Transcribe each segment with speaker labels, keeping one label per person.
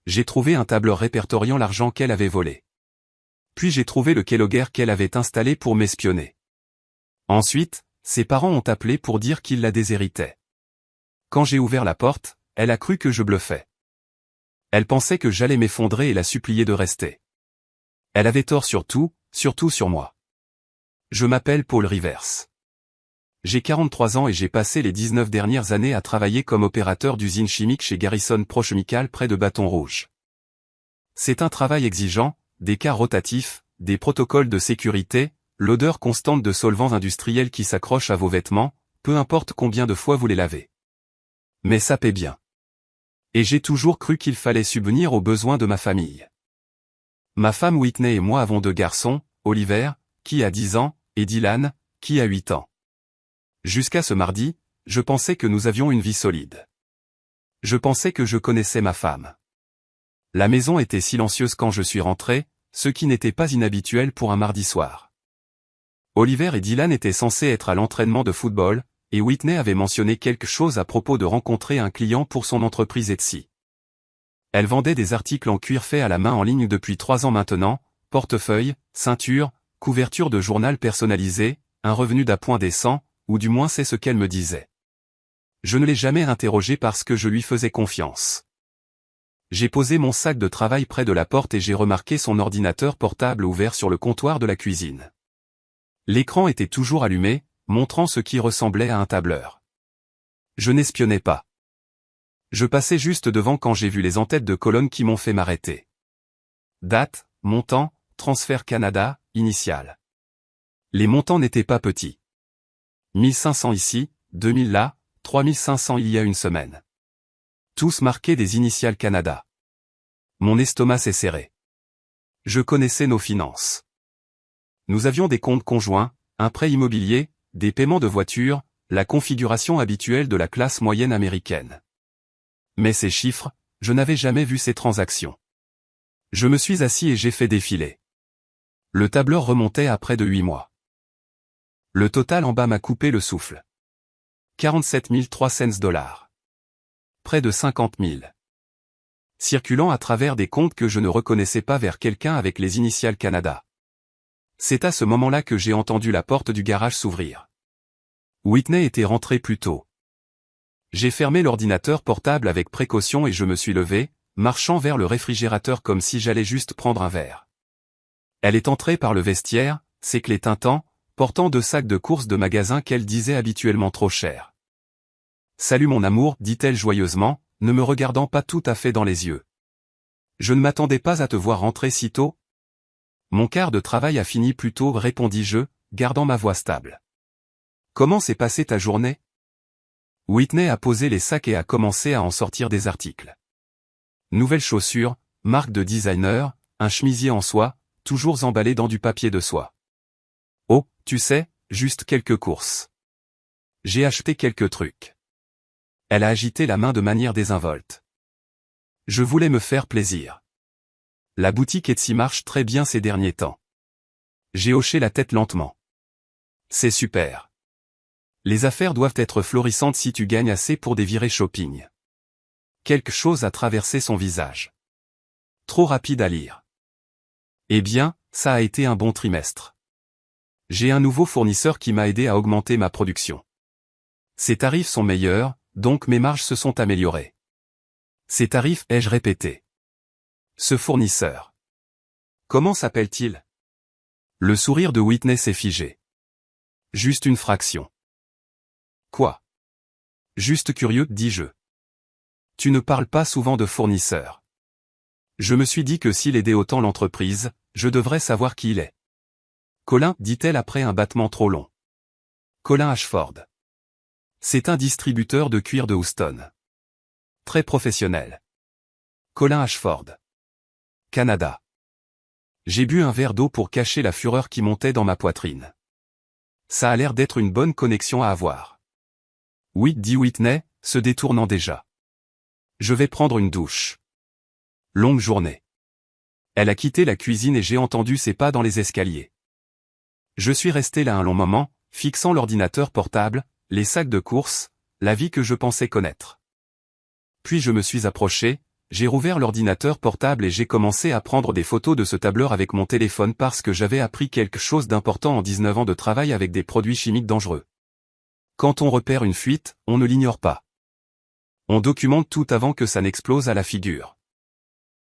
Speaker 1: J'ai trouvé un tableur répertoriant l'argent qu'elle avait volé. Puis j'ai trouvé le keylogger qu'elle avait installé pour m'espionner. Ensuite, ses parents ont appelé pour dire qu'ils la déshéritaient. Quand j'ai ouvert la porte, elle a cru que je bluffais. Elle pensait que j'allais m'effondrer et la supplier de rester. Elle avait tort sur tout, surtout sur moi. Je m'appelle Paul Rivers. J'ai 43 ans et j'ai passé les 19 dernières années à travailler comme opérateur d'usine chimique chez Garrison Prochemical près de Bâton Rouge. C'est un travail exigeant, des cas rotatifs, des protocoles de sécurité, l'odeur constante de solvants industriels qui s'accrochent à vos vêtements, peu importe combien de fois vous les lavez. Mais ça paie bien. Et j'ai toujours cru qu'il fallait subvenir aux besoins de ma famille. Ma femme Whitney et moi avons 2 garçons, Oliver, qui a 10 ans, et Dylan, qui a 8 ans. Jusqu'à ce mardi, je pensais que nous avions une vie solide. Je pensais que je connaissais ma femme. La maison était silencieuse quand je suis rentré, ce qui n'était pas inhabituel pour un mardi soir. Oliver et Dylan étaient censés être à l'entraînement de football, et Whitney avait mentionné quelque chose à propos de rencontrer un client pour son entreprise Etsy. Elle vendait des articles en cuir fait à la main en ligne depuis 3 ans maintenant, portefeuille, ceinture, couverture de journal personnalisé, un revenu d'appoint décent, ou du moins c'est ce qu'elle me disait. Je ne l'ai jamais interrogée parce que je lui faisais confiance. J'ai posé mon sac de travail près de la porte et j'ai remarqué son ordinateur portable ouvert sur le comptoir de la cuisine. L'écran était toujours allumé, montrant ce qui ressemblait à un tableur. Je n'espionnais pas. Je passais juste devant quand j'ai vu les en-têtes de colonne qui m'ont fait m'arrêter. Date, montant, transfert Canada, initial. Les montants n'étaient pas petits. 1500 ici, 2000 là, 3500 il y a une semaine. Tous marqués des initiales Canada. Mon estomac s'est serré. Je connaissais nos finances. Nous avions des comptes conjoints, un prêt immobilier, des paiements de voiture, la configuration habituelle de la classe moyenne américaine. Mais ces chiffres, je n'avais jamais vu ces transactions. Je me suis assis et j'ai fait défiler. Le tableur remontait à près de 8 mois. Le total en bas m'a coupé le souffle. 47 300 $. Près de 50 000. Circulant à travers des comptes que je ne reconnaissais pas vers quelqu'un avec les initiales Canada. C'est à ce moment-là que j'ai entendu la porte du garage s'ouvrir. Whitney était rentrée plus tôt. J'ai fermé l'ordinateur portable avec précaution et je me suis levé, marchant vers le réfrigérateur comme si j'allais juste prendre un verre. Elle est entrée par le vestiaire, ses clés tintant, portant 2 sacs de courses de magasin qu'elle disait habituellement trop chers. « Salut mon amour », dit-elle joyeusement, ne me regardant pas tout à fait dans les yeux. « Je ne m'attendais pas à te voir rentrer si tôt. »« Mon quart de travail a fini plus tôt », répondis-je, gardant ma voix stable. « Comment s'est passée ta journée ?» Whitney a posé les sacs et a commencé à en sortir des articles. Nouvelles chaussures, marque de designer, un chemisier en soie, toujours emballé dans du papier de soie. Oh, tu sais, juste quelques courses. J'ai acheté quelques trucs. Elle a agité la main de manière désinvolte. Je voulais me faire plaisir. La boutique Etsy marche très bien ces derniers temps. J'ai hoché la tête lentement. C'est super. Les affaires doivent être florissantes si tu gagnes assez pour des virées shopping. Quelque chose a traversé son visage. Trop rapide à lire. Eh bien, ça a été un bon trimestre. J'ai un nouveau fournisseur qui m'a aidé à augmenter ma production. Ses tarifs sont meilleurs, donc mes marges se sont améliorées. Ses tarifs, ai-je répété. Ce fournisseur. Comment s'appelle-t-il? Le sourire de Whitney s'est figé. Juste une fraction. Quoi? Juste curieux, dis-je. Tu ne parles pas souvent de fournisseur. Je me suis dit que s'il aidait autant l'entreprise, je devrais savoir qui il est. Colin, dit-elle après un battement trop long. Colin Ashford. C'est un distributeur de cuir de Houston. Très professionnel. Colin Ashford. Canada. J'ai bu un verre d'eau pour cacher la fureur qui montait dans ma poitrine. Ça a l'air d'être une bonne connexion à avoir. Oui, dit Whitney, se détournant déjà. Je vais prendre une douche. Longue journée. Elle a quitté la cuisine et j'ai entendu ses pas dans les escaliers. Je suis resté là un long moment, fixant l'ordinateur portable, les sacs de courses, la vie que je pensais connaître. Puis je me suis approché, j'ai rouvert l'ordinateur portable et j'ai commencé à prendre des photos de ce tableur avec mon téléphone parce que j'avais appris quelque chose d'important en 19 ans de travail avec des produits chimiques dangereux. Quand on repère une fuite, on ne l'ignore pas. On documente tout avant que ça n'explose à la figure.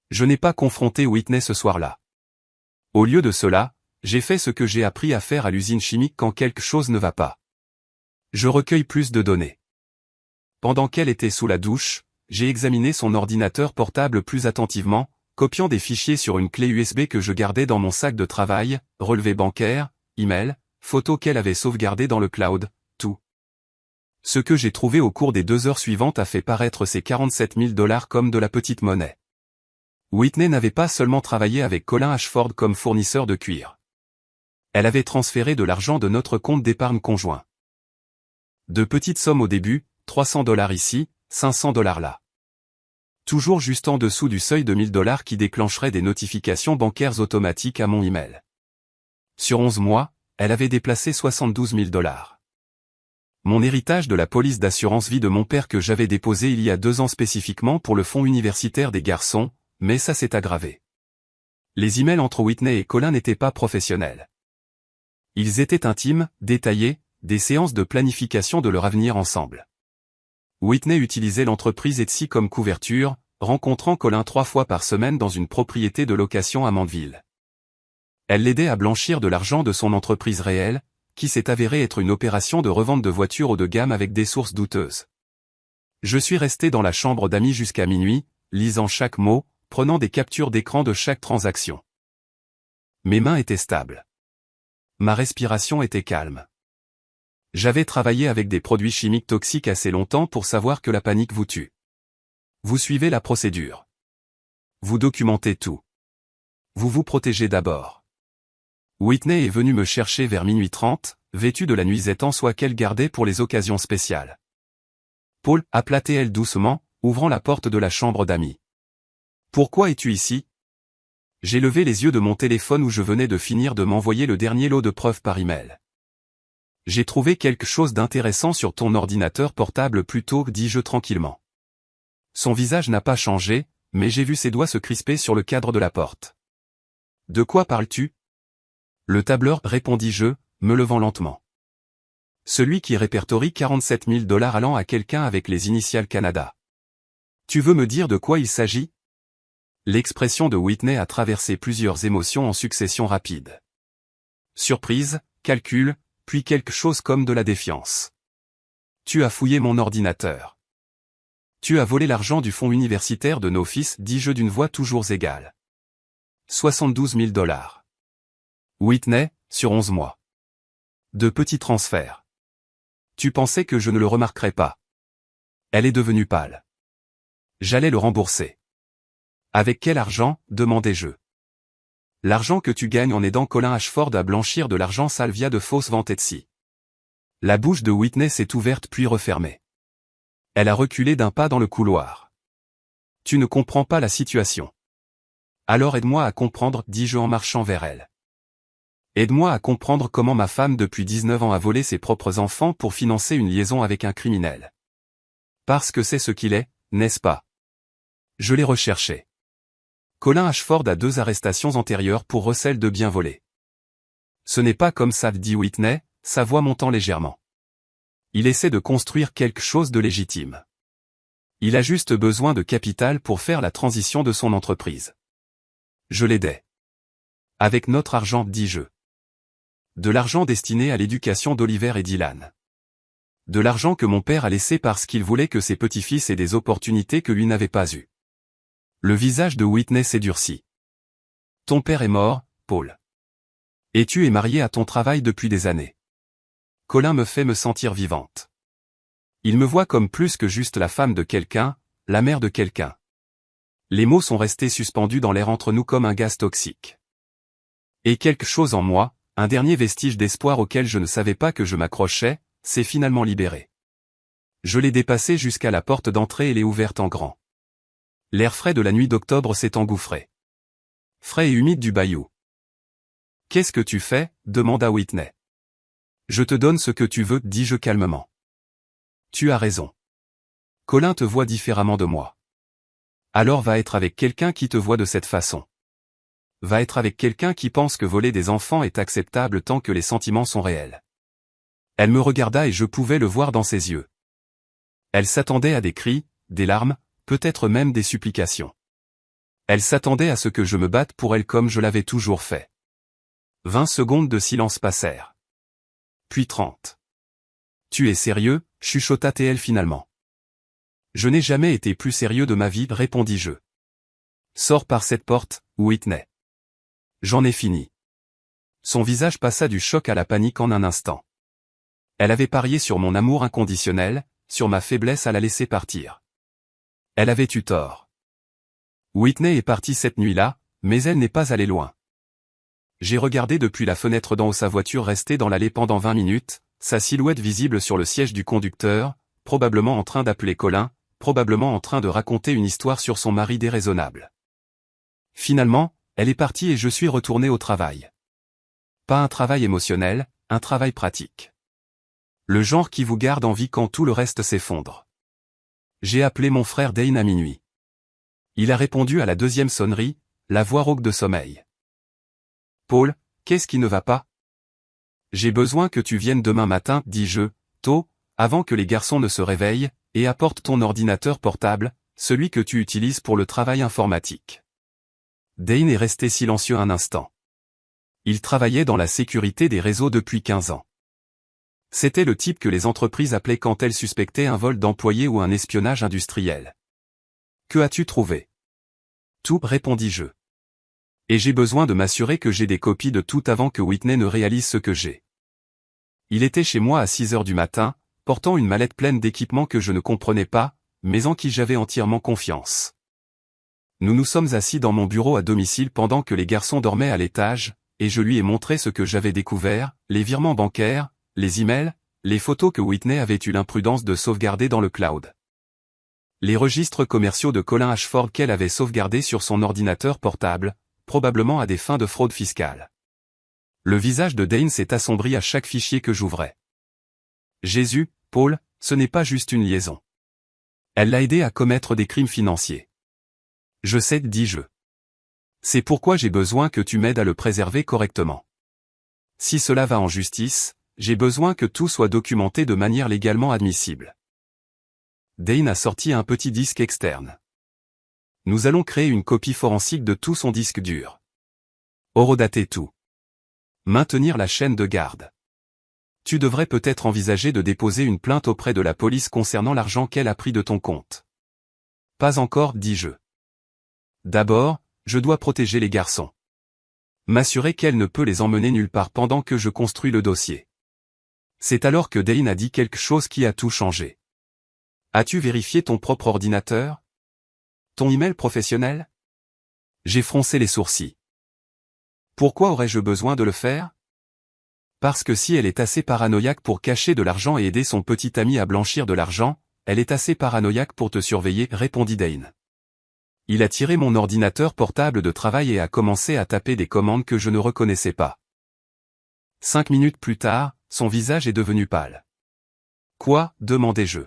Speaker 1: Je n'ai pas confronté Whitney ce soir-là. Au lieu de cela, j'ai fait ce que j'ai appris à faire à l'usine chimique quand quelque chose ne va pas. Je recueille plus de données. Pendant qu'elle était sous la douche, j'ai examiné son ordinateur portable plus attentivement, copiant des fichiers sur une clé USB que je gardais dans mon sac de travail, relevés bancaires, emails, photos qu'elle avait sauvegardées dans le cloud, tout. Ce que j'ai trouvé au cours des 2 heures suivantes a fait paraître ces 47 000 $ comme de la petite monnaie. Whitney n'avait pas seulement travaillé avec Colin Ashford comme fournisseur de cuir. Elle avait transféré de l'argent de notre compte d'épargne conjoint. De petites sommes au début, 300 $ ici, 500 $ là. Toujours juste en dessous du seuil de 1000 $ qui déclencherait des notifications bancaires automatiques à mon email. Sur 11 mois, elle avait déplacé 72 000 $. Mon héritage de la police d'assurance vie de mon père que j'avais déposé il y a 2 ans spécifiquement pour le fonds universitaire des garçons, mais ça s'est aggravé. Les emails entre Whitney et Colin n'étaient pas professionnels. Ils étaient intimes, détaillés, des séances de planification de leur avenir ensemble. Whitney utilisait l'entreprise Etsy comme couverture, rencontrant Colin 3 fois par semaine dans une propriété de location à Mandeville. Elle l'aidait à blanchir de l'argent de son entreprise réelle, qui s'est avérée être une opération de revente de voitures haut de gamme avec des sources douteuses. Je suis resté dans la chambre d'amis jusqu'à minuit, lisant chaque mot, prenant des captures d'écran de chaque transaction. Mes mains étaient stables. Ma respiration était calme. J'avais travaillé avec des produits chimiques toxiques assez longtemps pour savoir que la panique vous tue. Vous suivez la procédure. Vous documentez tout. Vous vous protégez d'abord. Whitney est venue me chercher vers minuit 30, vêtue de la nuisette en soie qu'elle gardait pour les occasions spéciales. Paul, appela-t-elle doucement, ouvrant la porte de la chambre d'amis. Pourquoi es-tu ici? J'ai levé les yeux de mon téléphone où je venais de finir de m'envoyer le dernier lot de preuves par email. J'ai trouvé quelque chose d'intéressant sur ton ordinateur portable plus tôt, dis-je tranquillement. Son visage n'a pas changé, mais j'ai vu ses doigts se crisper sur le cadre de la porte. De quoi parles-tu? Le tableur, répondis-je, me levant lentement. Celui qui répertorie 47 000 $ allant à quelqu'un avec les initiales Canada. Tu veux me dire de quoi il s'agit? L'expression de Whitney a traversé plusieurs émotions en succession rapide. Surprise, calcul, puis quelque chose comme de la défiance. Tu as fouillé mon ordinateur. Tu as volé l'argent du fonds universitaire de nos fils, dis-je d'une voix toujours égale. 72 000 $. Whitney, sur 11 mois. De petits transferts. Tu pensais que je ne le remarquerais pas. Elle est devenue pâle. J'allais le rembourser. Avec quel argent, demandai-je. L'argent que tu gagnes en aidant Colin Ashford à blanchir de l'argent sale via de fausses ventes Etsy. La bouche de Whitney s'est ouverte puis refermée. Elle a reculé d'un pas dans le couloir. Tu ne comprends pas la situation. Alors aide-moi à comprendre, dis-je en marchant vers elle. Aide-moi à comprendre comment ma femme depuis 19 ans a volé ses propres enfants pour financer une liaison avec un criminel. Parce que c'est ce qu'il est, n'est-ce pas? Je l'ai recherché. Colin Ashford a 2 arrestations antérieures pour recel de biens volés. Ce n'est pas comme ça, dit Whitney, sa voix montant légèrement. Il essaie de construire quelque chose de légitime. Il a juste besoin de capital pour faire la transition de son entreprise. Je l'aidais. Avec notre argent, dis-je. De l'argent destiné à l'éducation d'Oliver et Dylan. De l'argent que mon père a laissé parce qu'il voulait que ses petits-fils aient des opportunités que lui n'avait pas eues. Le visage de Whitney s'est durci. Ton père est mort, Paul. Et tu es marié à ton travail depuis des années. Colin me fait me sentir vivante. Il me voit comme plus que juste la femme de quelqu'un, la mère de quelqu'un. Les mots sont restés suspendus dans l'air entre nous comme un gaz toxique. Et quelque chose en moi, un dernier vestige d'espoir auquel je ne savais pas que je m'accrochais, s'est finalement libéré. Je l'ai dépassé jusqu'à la porte d'entrée et l'ai ouverte en grand. L'air frais de la nuit d'octobre s'est engouffré. Frais et humide du bayou. Qu'est-ce que tu fais? Demanda Whitney. Je te donne ce que tu veux, dis-je calmement. Tu as raison. Colin te voit différemment de moi. Alors va être avec quelqu'un qui te voit de cette façon. Va être avec quelqu'un qui pense que voler des enfants est acceptable tant que les sentiments sont réels. Elle me regarda et je pouvais le voir dans ses yeux. Elle s'attendait à des cris, des larmes, peut-être même des supplications. Elle s'attendait à ce que je me batte pour elle comme je l'avais toujours fait. 20 secondes de silence passèrent. Puis 30. Tu es sérieux, chuchota-t-elle finalement. Je n'ai jamais été plus sérieux de ma vie, répondis-je. Sors par cette porte, Whitney. J'en ai fini. Son visage passa du choc à la panique en un instant. Elle avait parié sur mon amour inconditionnel, sur ma faiblesse à la laisser partir. Elle avait eu tort. Whitney est partie cette nuit-là, mais elle n'est pas allée loin. J'ai regardé depuis la fenêtre d'en haut sa voiture rester dans l'allée pendant 20 minutes, sa silhouette visible sur le siège du conducteur, probablement en train d'appeler Colin, probablement en train de raconter une histoire sur son mari déraisonnable. Finalement, elle est partie et je suis retourné au travail. Pas un travail émotionnel, un travail pratique. Le genre qui vous garde en vie quand tout le reste s'effondre. J'ai appelé mon frère Dane à minuit. Il a répondu à la deuxième sonnerie, la voix rauque de sommeil. Paul, qu'est-ce qui ne va pas? J'ai besoin que tu viennes demain matin, dis-je, tôt, avant que les garçons ne se réveillent, et apporte ton ordinateur portable, celui que tu utilises pour le travail informatique. Dane est resté silencieux un instant. Il travaillait dans la sécurité des réseaux depuis 15 ans. C'était le type que les entreprises appelaient quand elles suspectaient un vol d'employés ou un espionnage industriel. Que as-tu trouvé? Tout, répondis-je. Et j'ai besoin de m'assurer que j'ai des copies de tout avant que Whitney ne réalise ce que j'ai. Il était chez moi à 6 heures du matin, portant une mallette pleine d'équipements que je ne comprenais pas, mais en qui j'avais entièrement confiance. Nous nous sommes assis dans mon bureau à domicile pendant que les garçons dormaient à l'étage, et je lui ai montré ce que j'avais découvert, les virements bancaires, les emails, les photos que Whitney avait eu l'imprudence de sauvegarder dans le cloud. Les registres commerciaux de Colin Ashford qu'elle avait sauvegardés sur son ordinateur portable, probablement à des fins de fraude fiscale. Le visage de Dane s'est assombri à chaque fichier que j'ouvrais. Jésus, Paul, ce n'est pas juste une liaison. Elle l'a aidé à commettre des crimes financiers. Je sais, dis-je. C'est pourquoi j'ai besoin que tu m'aides à le préserver correctement. Si cela va en justice, j'ai besoin que tout soit documenté de manière légalement admissible. Dane a sorti un petit disque externe. Nous allons créer une copie forensique de tout son disque dur. Horodater tout. Maintenir la chaîne de garde. Tu devrais peut-être envisager de déposer une plainte auprès de la police concernant l'argent qu'elle a pris de ton compte. Pas encore, dis-je. D'abord, je dois protéger les garçons. M'assurer qu'elle ne peut les emmener nulle part pendant que je construis le dossier. C'est alors que Dane a dit quelque chose qui a tout changé. As-tu vérifié ton propre ordinateur? Ton email professionnel? J'ai froncé les sourcils. Pourquoi aurais-je besoin de le faire? Parce que si elle est assez paranoïaque pour cacher de l'argent et aider son petit ami à blanchir de l'argent, elle est assez paranoïaque pour te surveiller, répondit Dane. Il a tiré mon ordinateur portable de travail et a commencé à taper des commandes que je ne reconnaissais pas. 5 minutes plus tard, son visage est devenu pâle. Quoi, demandai-je.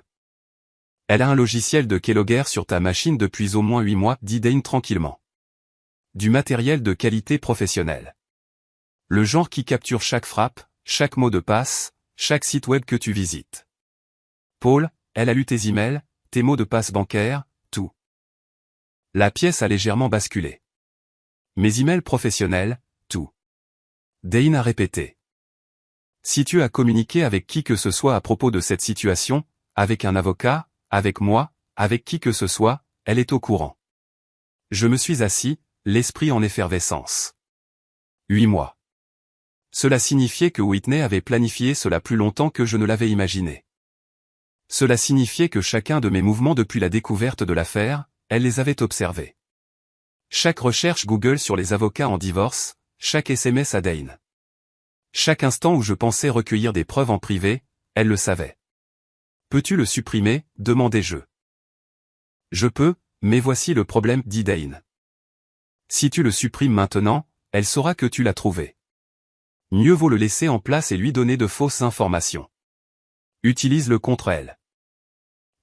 Speaker 1: Elle a un logiciel de keylogger sur ta machine depuis au moins 8 mois, dit Dane tranquillement. Du matériel de qualité professionnelle. Le genre qui capture chaque frappe, chaque mot de passe, chaque site web que tu visites. Paul, elle a lu tes emails, tes mots de passe bancaires, tout. La pièce a légèrement basculé. Mes emails professionnels, tout. Dane a répété. Si tu as communiqué avec qui que ce soit à propos de cette situation, avec un avocat, avec moi, avec qui que ce soit, elle est au courant. Je me suis assis, l'esprit en effervescence. 8 mois. Cela signifiait que Whitney avait planifié cela plus longtemps que je ne l'avais imaginé. Cela signifiait que chacun de mes mouvements depuis la découverte de l'affaire, elle les avait observés. Chaque recherche Google sur les avocats en divorce, chaque SMS à Dane. Chaque instant où je pensais recueillir des preuves en privé, elle le savait. Peux-tu le supprimer, demandai-je. Je peux, mais voici le problème, dit Dane. Si tu le supprimes maintenant, elle saura que tu l'as trouvé. Mieux vaut le laisser en place et lui donner de fausses informations. Utilise-le contre elle.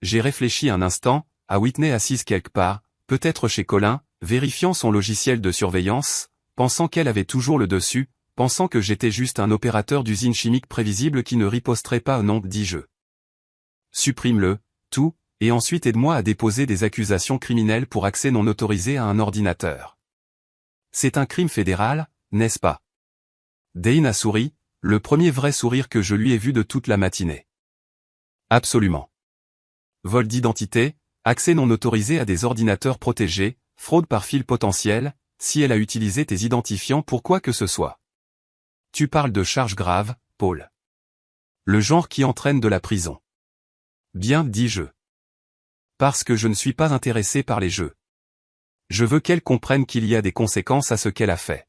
Speaker 1: J'ai réfléchi un instant, à Whitney assise quelque part, peut-être chez Colin, vérifiant son logiciel de surveillance, pensant qu'elle avait toujours le dessus, pensant que j'étais juste un opérateur d'usine chimique prévisible qui ne riposterait pas au nom de 10 jeux. Supprime-le, tout, et ensuite aide-moi à déposer des accusations criminelles pour accès non autorisé à un ordinateur. C'est un crime fédéral, n'est-ce pas? Dane a souri, le premier vrai sourire que je lui ai vu de toute la matinée. Absolument. Vol d'identité, accès non autorisé à des ordinateurs protégés, fraude par fil potentiel, si elle a utilisé tes identifiants pour quoi que ce soit. Tu parles de charges graves, Paul. Le genre qui entraîne de la prison. Bien, dis-je. Parce que je ne suis pas intéressé par les jeux. Je veux qu'elle comprenne qu'il y a des conséquences à ce qu'elle a fait.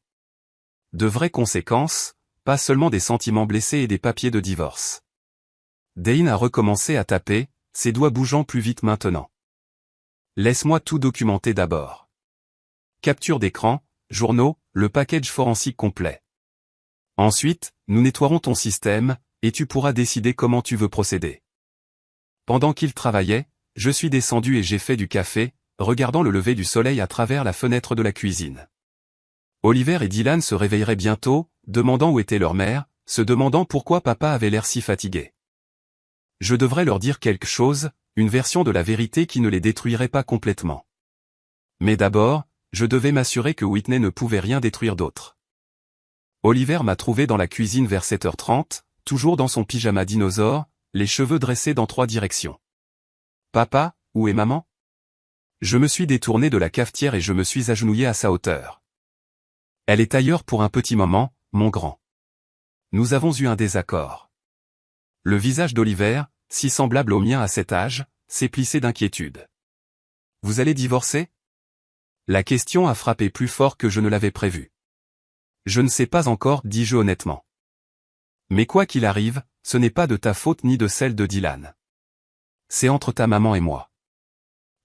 Speaker 1: De vraies conséquences, pas seulement des sentiments blessés et des papiers de divorce. Dane a recommencé à taper, ses doigts bougeant plus vite maintenant. Laisse-moi tout documenter d'abord. Capture d'écran, journaux, le package forensique complet. Ensuite, nous nettoierons ton système, et tu pourras décider comment tu veux procéder. Pendant qu'il travaillait, je suis descendu et j'ai fait du café, regardant le lever du soleil à travers la fenêtre de la cuisine. Oliver et Dylan se réveilleraient bientôt, demandant où était leur mère, se demandant pourquoi papa avait l'air si fatigué. Je devrais leur dire quelque chose, une version de la vérité qui ne les détruirait pas complètement. Mais d'abord, je devais m'assurer que Whitney ne pouvait rien détruire d'autre. Oliver m'a trouvé dans la cuisine vers 7h30, toujours dans son pyjama dinosaure, les cheveux dressés dans 3 directions. Papa, où est maman? Je me suis détourné de la cafetière et je me suis agenouillé à sa hauteur. Elle est ailleurs pour un petit moment, mon grand. Nous avons eu un désaccord. Le visage d'Oliver, si semblable au mien à cet âge, s'est plissé d'inquiétude. Vous allez divorcer? La question a frappé plus fort que je ne l'avais prévu. Je ne sais pas encore, dis-je honnêtement. Mais quoi qu'il arrive, ce n'est pas de ta faute ni de celle de Dylan. C'est entre ta maman et moi.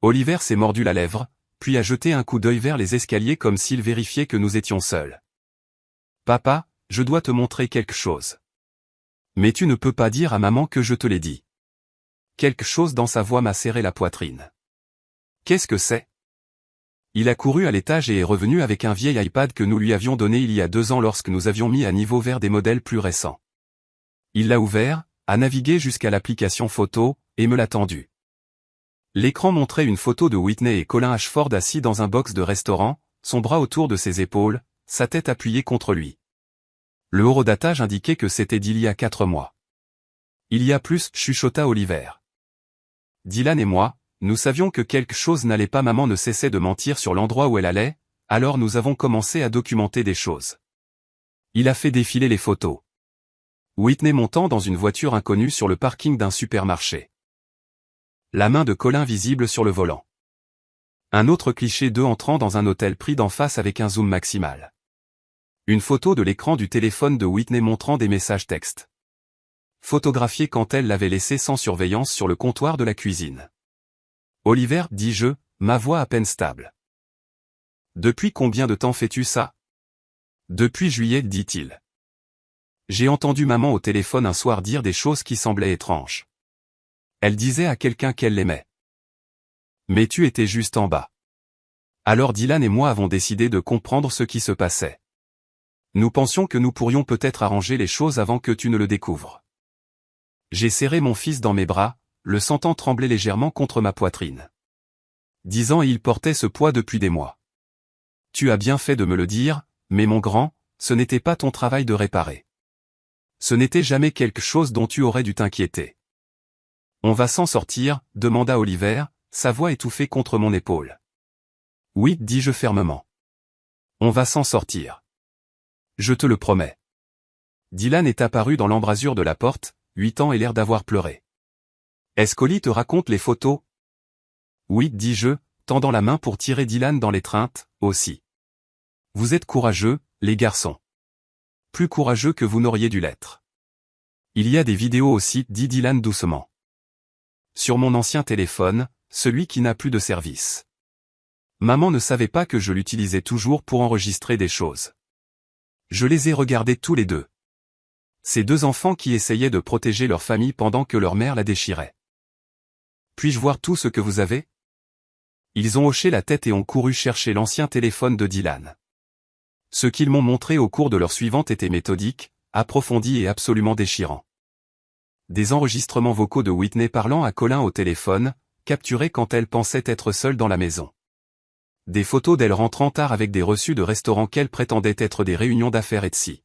Speaker 1: Oliver s'est mordu la lèvre, puis a jeté un coup d'œil vers les escaliers comme s'il vérifiait que nous étions seuls. Papa, je dois te montrer quelque chose. Mais tu ne peux pas dire à maman que je te l'ai dit. Quelque chose dans sa voix m'a serré la poitrine. Qu'est-ce que c'est? Il a couru à l'étage et est revenu avec un vieil iPad que nous lui avions donné il y a 2 ans lorsque nous avions mis à niveau vers des modèles plus récents. Il l'a ouvert, a navigué jusqu'à l'application photo, et me l'a tendu. L'écran montrait une photo de Whitney et Colin Ashford assis dans un box de restaurant, son bras autour de ses épaules, sa tête appuyée contre lui. Le horodatage indiquait que c'était d'il y a 4 mois. Il y a plus, chuchota Oliver. Dylan et moi, nous savions que quelque chose n'allait pas. Maman ne cessait de mentir sur l'endroit où elle allait, alors nous avons commencé à documenter des choses. Il a fait défiler les photos. Whitney montant dans une voiture inconnue sur le parking d'un supermarché. La main de Colin visible sur le volant. Un autre cliché d'eux entrant dans un hôtel pris d'en face avec un zoom maximal. Une photo de l'écran du téléphone de Whitney montrant des messages textes. Photographié quand elle l'avait laissé sans surveillance sur le comptoir de la cuisine. Oliver, dis-je, ma voix à peine stable. Depuis combien de temps fais-tu ça? Depuis juillet, dit-il. J'ai entendu maman au téléphone un soir dire des choses qui semblaient étranges. Elle disait à quelqu'un qu'elle l'aimait. Mais tu étais juste en bas. Alors Dylan et moi avons décidé de comprendre ce qui se passait. Nous pensions que nous pourrions peut-être arranger les choses avant que tu ne le découvres. J'ai serré mon fils dans mes bras, le sentant trembler légèrement contre ma poitrine. 10 ans et il portait ce poids depuis des mois. Tu as bien fait de me le dire, mais mon grand, ce n'était pas ton travail de réparer. Ce n'était jamais quelque chose dont tu aurais dû t'inquiéter. On va s'en sortir, demanda Oliver, sa voix étouffée contre mon épaule. Oui, dis-je fermement. On va s'en sortir. Je te le promets. Dylan est apparu dans l'embrasure de la porte, 8 ans et l'air d'avoir pleuré. Est-ce qu'Oli te raconte les photos? Oui, dis-je, tendant la main pour tirer Dylan dans l'étreinte, aussi. Vous êtes courageux, les garçons. Plus courageux que vous n'auriez dû l'être. Il y a des vidéos aussi, dit Dylan doucement. Sur mon ancien téléphone, celui qui n'a plus de service. Maman ne savait pas que je l'utilisais toujours pour enregistrer des choses. Je les ai regardés tous les deux. Ces 2 enfants qui essayaient de protéger leur famille pendant que leur mère la déchirait. Puis-je voir tout ce que vous avez? Ils ont hoché la tête et ont couru chercher l'ancien téléphone de Dylan. Ce qu'ils m'ont montré au cours de l'heure suivante était méthodique, approfondi et absolument déchirant. Des enregistrements vocaux de Whitney parlant à Colin au téléphone, capturés quand elle pensait être seule dans la maison. Des photos d'elle rentrant tard avec des reçus de restaurants qu'elle prétendait être des réunions d'affaires Etsy.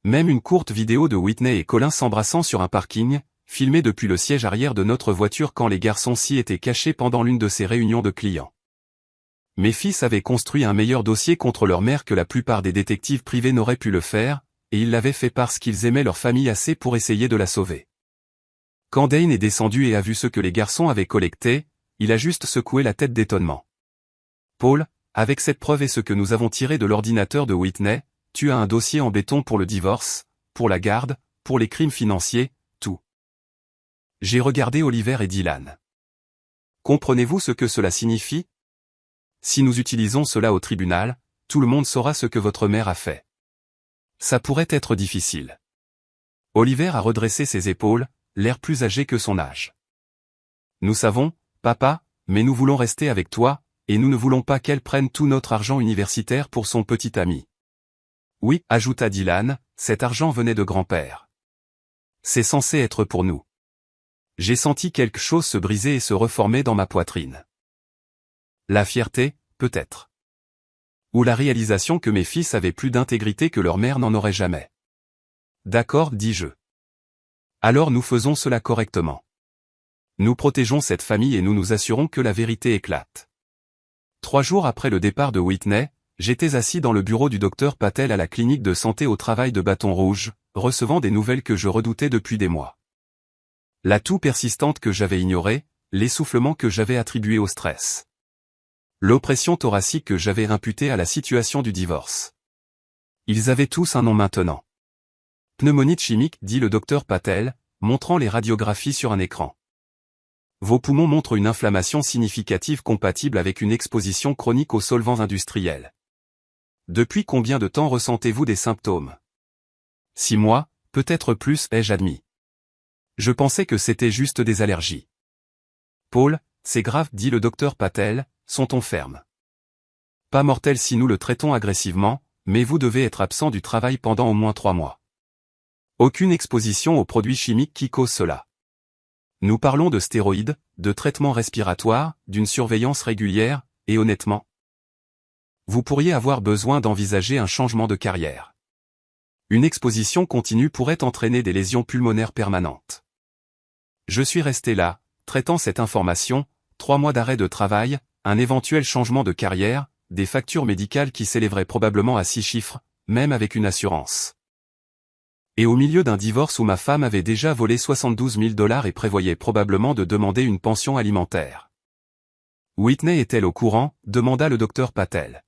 Speaker 1: Même une courte vidéo de Whitney et Colin s'embrassant sur un parking, filmée depuis le siège arrière de notre voiture quand les garçons s'y étaient cachés pendant l'une de ces réunions de clients. Mes fils avaient construit un meilleur dossier contre leur mère que la plupart des détectives privés n'auraient pu le faire, et ils l'avaient fait parce qu'ils aimaient leur famille assez pour essayer de la sauver. Quand Dane est descendu et a vu ce que les garçons avaient collecté, il a juste secoué la tête d'étonnement. Paul, avec cette preuve et ce que nous avons tiré de l'ordinateur de Whitney, tu as un dossier en béton pour le divorce, pour la garde, pour les crimes financiers, tout. J'ai regardé Oliver et Dylan. Comprenez-vous ce que cela signifie? Si nous utilisons cela au tribunal, tout le monde saura ce que votre mère a fait. Ça pourrait être difficile. Oliver a redressé ses épaules, l'air plus âgé que son âge. Nous savons, papa, mais nous voulons rester avec toi, et nous ne voulons pas qu'elle prenne tout notre argent universitaire pour son petit ami. Oui, ajouta Dylan, cet argent venait de grand-père. C'est censé être pour nous. J'ai senti quelque chose se briser et se reformer dans ma poitrine. La fierté, peut-être. Ou la réalisation que mes fils avaient plus d'intégrité que leur mère n'en aurait jamais. D'accord, dis-je. Alors nous faisons cela correctement. Nous protégeons cette famille et nous nous assurons que la vérité éclate. 3 jours après le départ de Whitney, j'étais assis dans le bureau du docteur Patel à la clinique de santé au travail de Bâton Rouge, recevant des nouvelles que je redoutais depuis des mois. La toux persistante que j'avais ignorée, l'essoufflement que j'avais attribué au stress. L'oppression thoracique que j'avais imputée à la situation du divorce. Ils avaient tous un nom maintenant. Pneumonite chimique, dit le docteur Patel, montrant les radiographies sur un écran. Vos poumons montrent une inflammation significative compatible avec une exposition chronique aux solvants industriels. Depuis combien de temps ressentez-vous des symptômes? 6 mois, peut-être plus, ai-je admis. Je pensais que c'était juste des allergies. Paul, c'est grave, dit le docteur Patel, son ton ferme. Pas mortel si nous le traitons agressivement, mais vous devez être absent du travail pendant au moins 3 mois. Aucune exposition aux produits chimiques qui causent cela. Nous parlons de stéroïdes, de traitements respiratoires, d'une surveillance régulière, et honnêtement, vous pourriez avoir besoin d'envisager un changement de carrière. Une exposition continue pourrait entraîner des lésions pulmonaires permanentes. Je suis resté là, traitant cette information, 3 mois d'arrêt de travail, un éventuel changement de carrière, des factures médicales qui s'élèveraient probablement à 6 chiffres, même avec une assurance. Et au milieu d'un divorce où ma femme avait déjà volé 72 000 $ et prévoyait probablement de demander une pension alimentaire. Whitney est-elle au courant? Demanda le docteur Patel.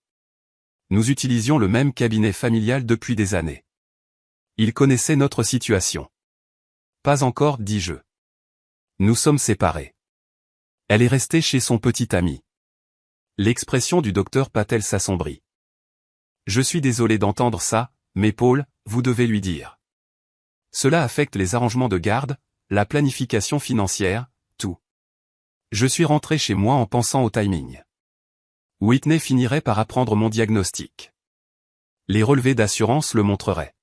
Speaker 1: Nous utilisions le même cabinet familial depuis des années. Il connaissait notre situation. Pas encore, dis-je. Nous sommes séparés. Elle est restée chez son petit ami. L'expression du docteur Patel s'assombrit. Je suis désolé d'entendre ça, mais Paul, vous devez lui dire. Cela affecte les arrangements de garde, la planification financière, tout. Je suis rentré chez moi en pensant au timing. Whitney finirait par apprendre mon diagnostic. Les relevés d'assurance le montreraient.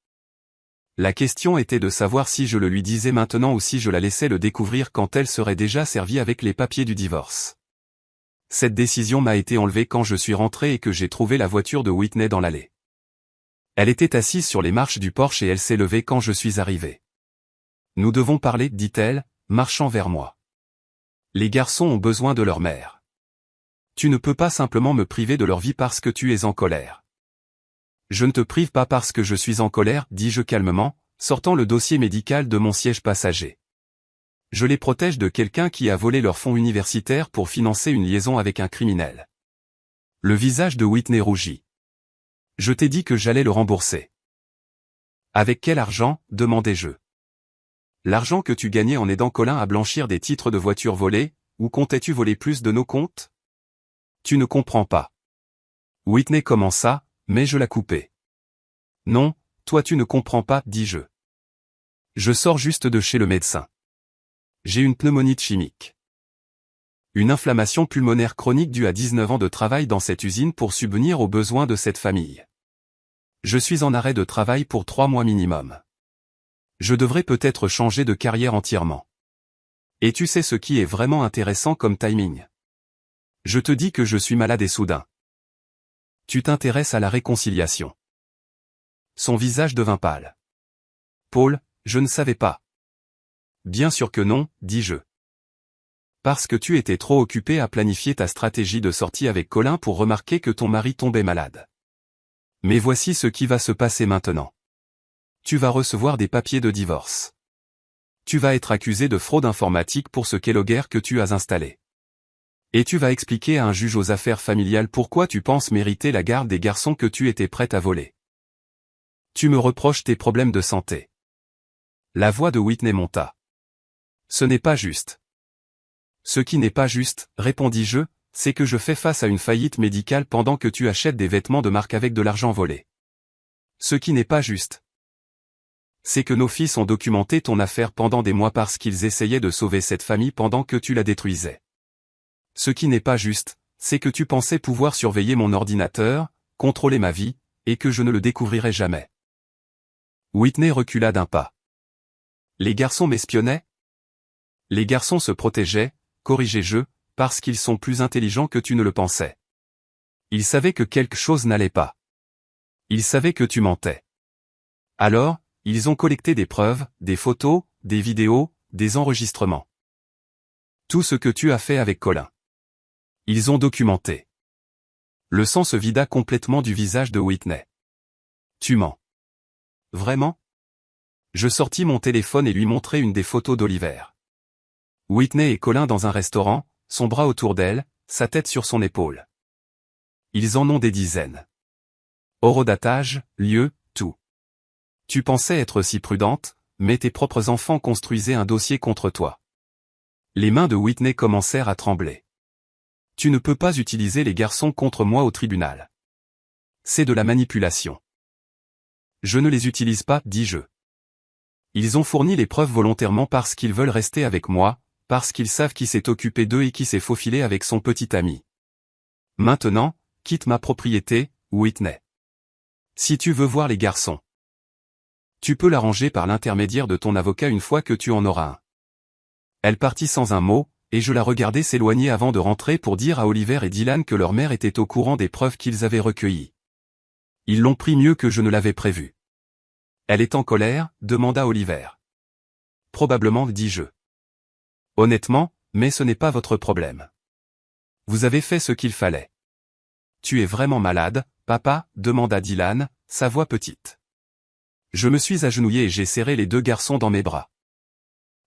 Speaker 1: La question était de savoir si je le lui disais maintenant ou si je la laissais le découvrir quand elle serait déjà servie avec les papiers du divorce. Cette décision m'a été enlevée quand je suis rentré et que j'ai trouvé la voiture de Whitney dans l'allée. Elle était assise sur les marches du porche et elle s'est levée quand je suis arrivé. Nous devons parler, dit-elle, marchant vers moi. Les garçons ont besoin de leur mère. Tu ne peux pas simplement me priver de leur vie parce que tu es en colère. Je ne te prive pas parce que je suis en colère, dis-je calmement, sortant le dossier médical de mon siège passager. Je les protège de quelqu'un qui a volé leur fonds universitaire pour financer une liaison avec un criminel. Le visage de Whitney rougit. Je t'ai dit que j'allais le rembourser. Avec quel argent, demandai-je. L'argent que tu gagnais en aidant Colin à blanchir des titres de voitures volés, ou comptais-tu voler plus de nos comptes? Tu ne comprends pas. Whitney commença, mais je la coupai. Non, toi tu ne comprends pas, dis-je. Je sors juste de chez le médecin. J'ai une pneumonite chimique. Une inflammation pulmonaire chronique due à 19 ans de travail dans cette usine pour subvenir aux besoins de cette famille. Je suis en arrêt de travail pour 3 mois minimum. Je devrais peut-être changer de carrière entièrement. Et tu sais ce qui est vraiment intéressant comme timing. Je te dis que je suis malade et soudain. Tu t'intéresses à la réconciliation. Son visage devint pâle. Paul, je ne savais pas. Bien sûr que non, dis-je. Parce que tu étais trop occupé à planifier ta stratégie de sortie avec Colin pour remarquer que ton mari tombait malade. Mais voici ce qui va se passer maintenant. Tu vas recevoir des papiers de divorce. Tu vas être accusé de fraude informatique pour ce Keloguer que tu as installé. Et tu vas expliquer à un juge aux affaires familiales pourquoi tu penses mériter la garde des garçons que tu étais prête à voler. Tu me reproches tes problèmes de santé. La voix de Whitney monta. Ce n'est pas juste. Ce qui n'est pas juste, répondis-je, c'est que je fais face à une faillite médicale pendant que tu achètes des vêtements de marque avec de l'argent volé. Ce qui n'est pas juste. C'est que nos fils ont documenté ton affaire pendant des mois parce qu'ils essayaient de sauver cette famille pendant que tu la détruisais. Ce qui n'est pas juste, c'est que tu pensais pouvoir surveiller mon ordinateur, contrôler ma vie, et que je ne le découvrirais jamais. Whitney recula d'un pas. Les garçons m'espionnaient? Les garçons se protégeaient, corrigeai-je, parce qu'ils sont plus intelligents que tu ne le pensais. Ils savaient que quelque chose n'allait pas. Ils savaient que tu mentais. Alors, ils ont collecté des preuves, des photos, des vidéos, des enregistrements. Tout ce que tu as fait avec Colin. Ils ont documenté. Le sang se vida complètement du visage de Whitney. Tu mens. Vraiment? Je sortis mon téléphone et lui montrai une des photos d'Oliver. Whitney et Colin dans un restaurant, son bras autour d'elle, sa tête sur son épaule. Ils en ont des dizaines. Horodatage, lieu, tout. Tu pensais être si prudente, mais tes propres enfants construisaient un dossier contre toi. Les mains de Whitney commencèrent à trembler. Tu ne peux pas utiliser les garçons contre moi au tribunal. C'est de la manipulation. Je ne les utilise pas, dis-je. Ils ont fourni les preuves volontairement parce qu'ils veulent rester avec moi, parce qu'ils savent qui s'est occupé d'eux et qui s'est faufilé avec son petit ami. Maintenant, quitte ma propriété, Whitney. Si tu veux voir les garçons, tu peux l'arranger par l'intermédiaire de ton avocat une fois que tu en auras un. Elle partit sans un mot, et je la regardai s'éloigner avant de rentrer pour dire à Oliver et Dylan que leur mère était au courant des preuves qu'ils avaient recueillies. Ils l'ont pris mieux que je ne l'avais prévu. Elle est en colère, demanda Oliver. Probablement, dis-je. Honnêtement, mais ce n'est pas votre problème. Vous avez fait ce qu'il fallait. Tu es vraiment malade, papa, demanda Dylan, sa voix petite. Je me suis agenouillé et j'ai serré les 2 garçons dans mes bras.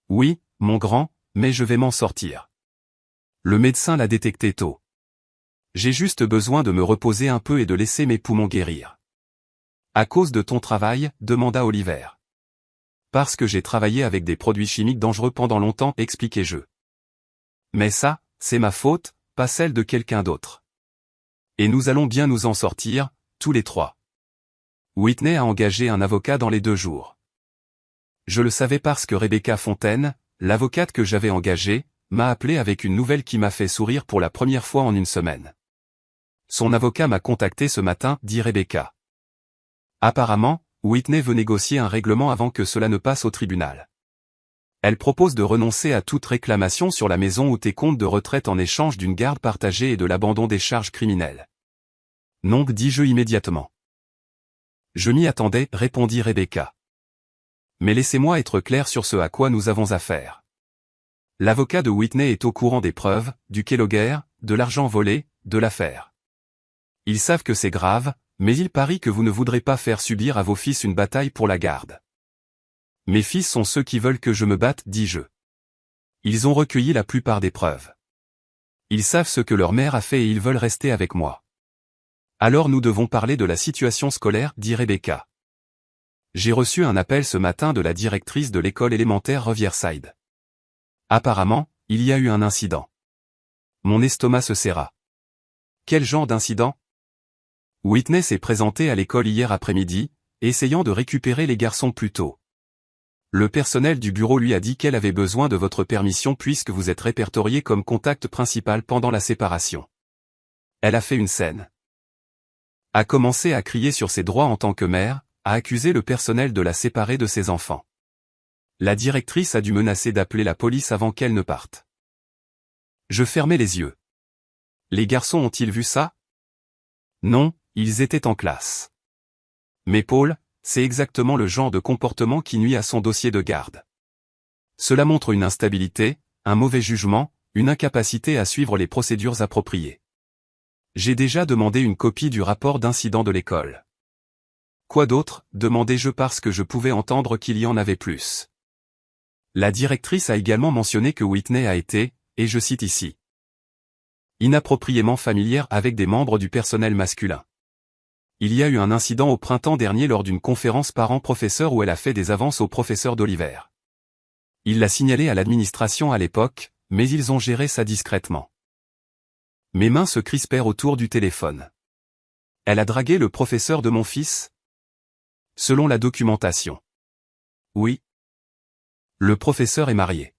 Speaker 1: Oui, mon grand, mais je vais m'en sortir. Le médecin l'a détecté tôt. J'ai juste besoin de me reposer un peu et de laisser mes poumons guérir. À cause de ton travail, demanda Oliver. Parce que j'ai travaillé avec des produits chimiques dangereux pendant longtemps, expliquai-je. Mais ça, c'est ma faute, pas celle de quelqu'un d'autre. Et nous allons bien nous en sortir, tous les 3. Whitney a engagé un avocat dans les 2 jours. Je le savais parce que Rebecca Fontaine, l'avocate que j'avais engagée, m'a appelé avec une nouvelle qui m'a fait sourire pour la première fois en une semaine. Son avocat m'a contacté ce matin, dit Rebecca. Apparemment, Whitney veut négocier un règlement avant que cela ne passe au tribunal. Elle propose de renoncer à toute réclamation sur la maison ou tes comptes de retraite en échange d'une garde partagée et de l'abandon des charges criminelles. Non, dis-je immédiatement. Je m'y attendais, répondit Rebecca. Mais laissez-moi être clair sur ce à quoi nous avons affaire. L'avocat de Whitney est au courant des preuves, du Keloguer, de l'argent volé, de l'affaire. Ils savent que c'est grave, mais ils parient que vous ne voudrez pas faire subir à vos fils une bataille pour la garde. Mes fils sont ceux qui veulent que je me batte, dis-je. Ils ont recueilli la plupart des preuves. Ils savent ce que leur mère a fait et ils veulent rester avec moi. Alors nous devons parler de la situation scolaire, dit Rebecca. J'ai reçu un appel ce matin de la directrice de l'école élémentaire Riverside. Apparemment, il y a eu un incident. Mon estomac se serra. Quel genre d'incident? Whitney s'est présentée à l'école hier après-midi, essayant de récupérer les garçons plus tôt. Le personnel du bureau lui a dit qu'elle avait besoin de votre permission puisque vous êtes répertorié comme contact principal pendant la séparation. Elle a fait une scène. A commencé à crier sur ses droits en tant que mère, a accusé le personnel de la séparer de ses enfants. La directrice a dû menacer d'appeler la police avant qu'elle ne parte. Je fermais les yeux. Les garçons ont-ils vu ça? Non, ils étaient en classe. Mais Paul, c'est exactement le genre de comportement qui nuit à son dossier de garde. Cela montre une instabilité, un mauvais jugement, une incapacité à suivre les procédures appropriées. J'ai déjà demandé une copie du rapport d'incident de l'école. Quoi d'autre, demandai-je parce que je pouvais entendre qu'il y en avait plus. La directrice a également mentionné que Whitney a été, et je cite ici, inappropriément familière avec des membres du personnel masculin. Il y a eu un incident au printemps dernier lors d'une conférence parents-professeurs où elle a fait des avances au professeur d'Oliver. Il l'a signalé à l'administration à l'époque, mais ils ont géré ça discrètement. Mes mains se crispèrent autour du téléphone. Elle a dragué le professeur de mon fils? Selon la documentation. Oui. Le professeur est marié.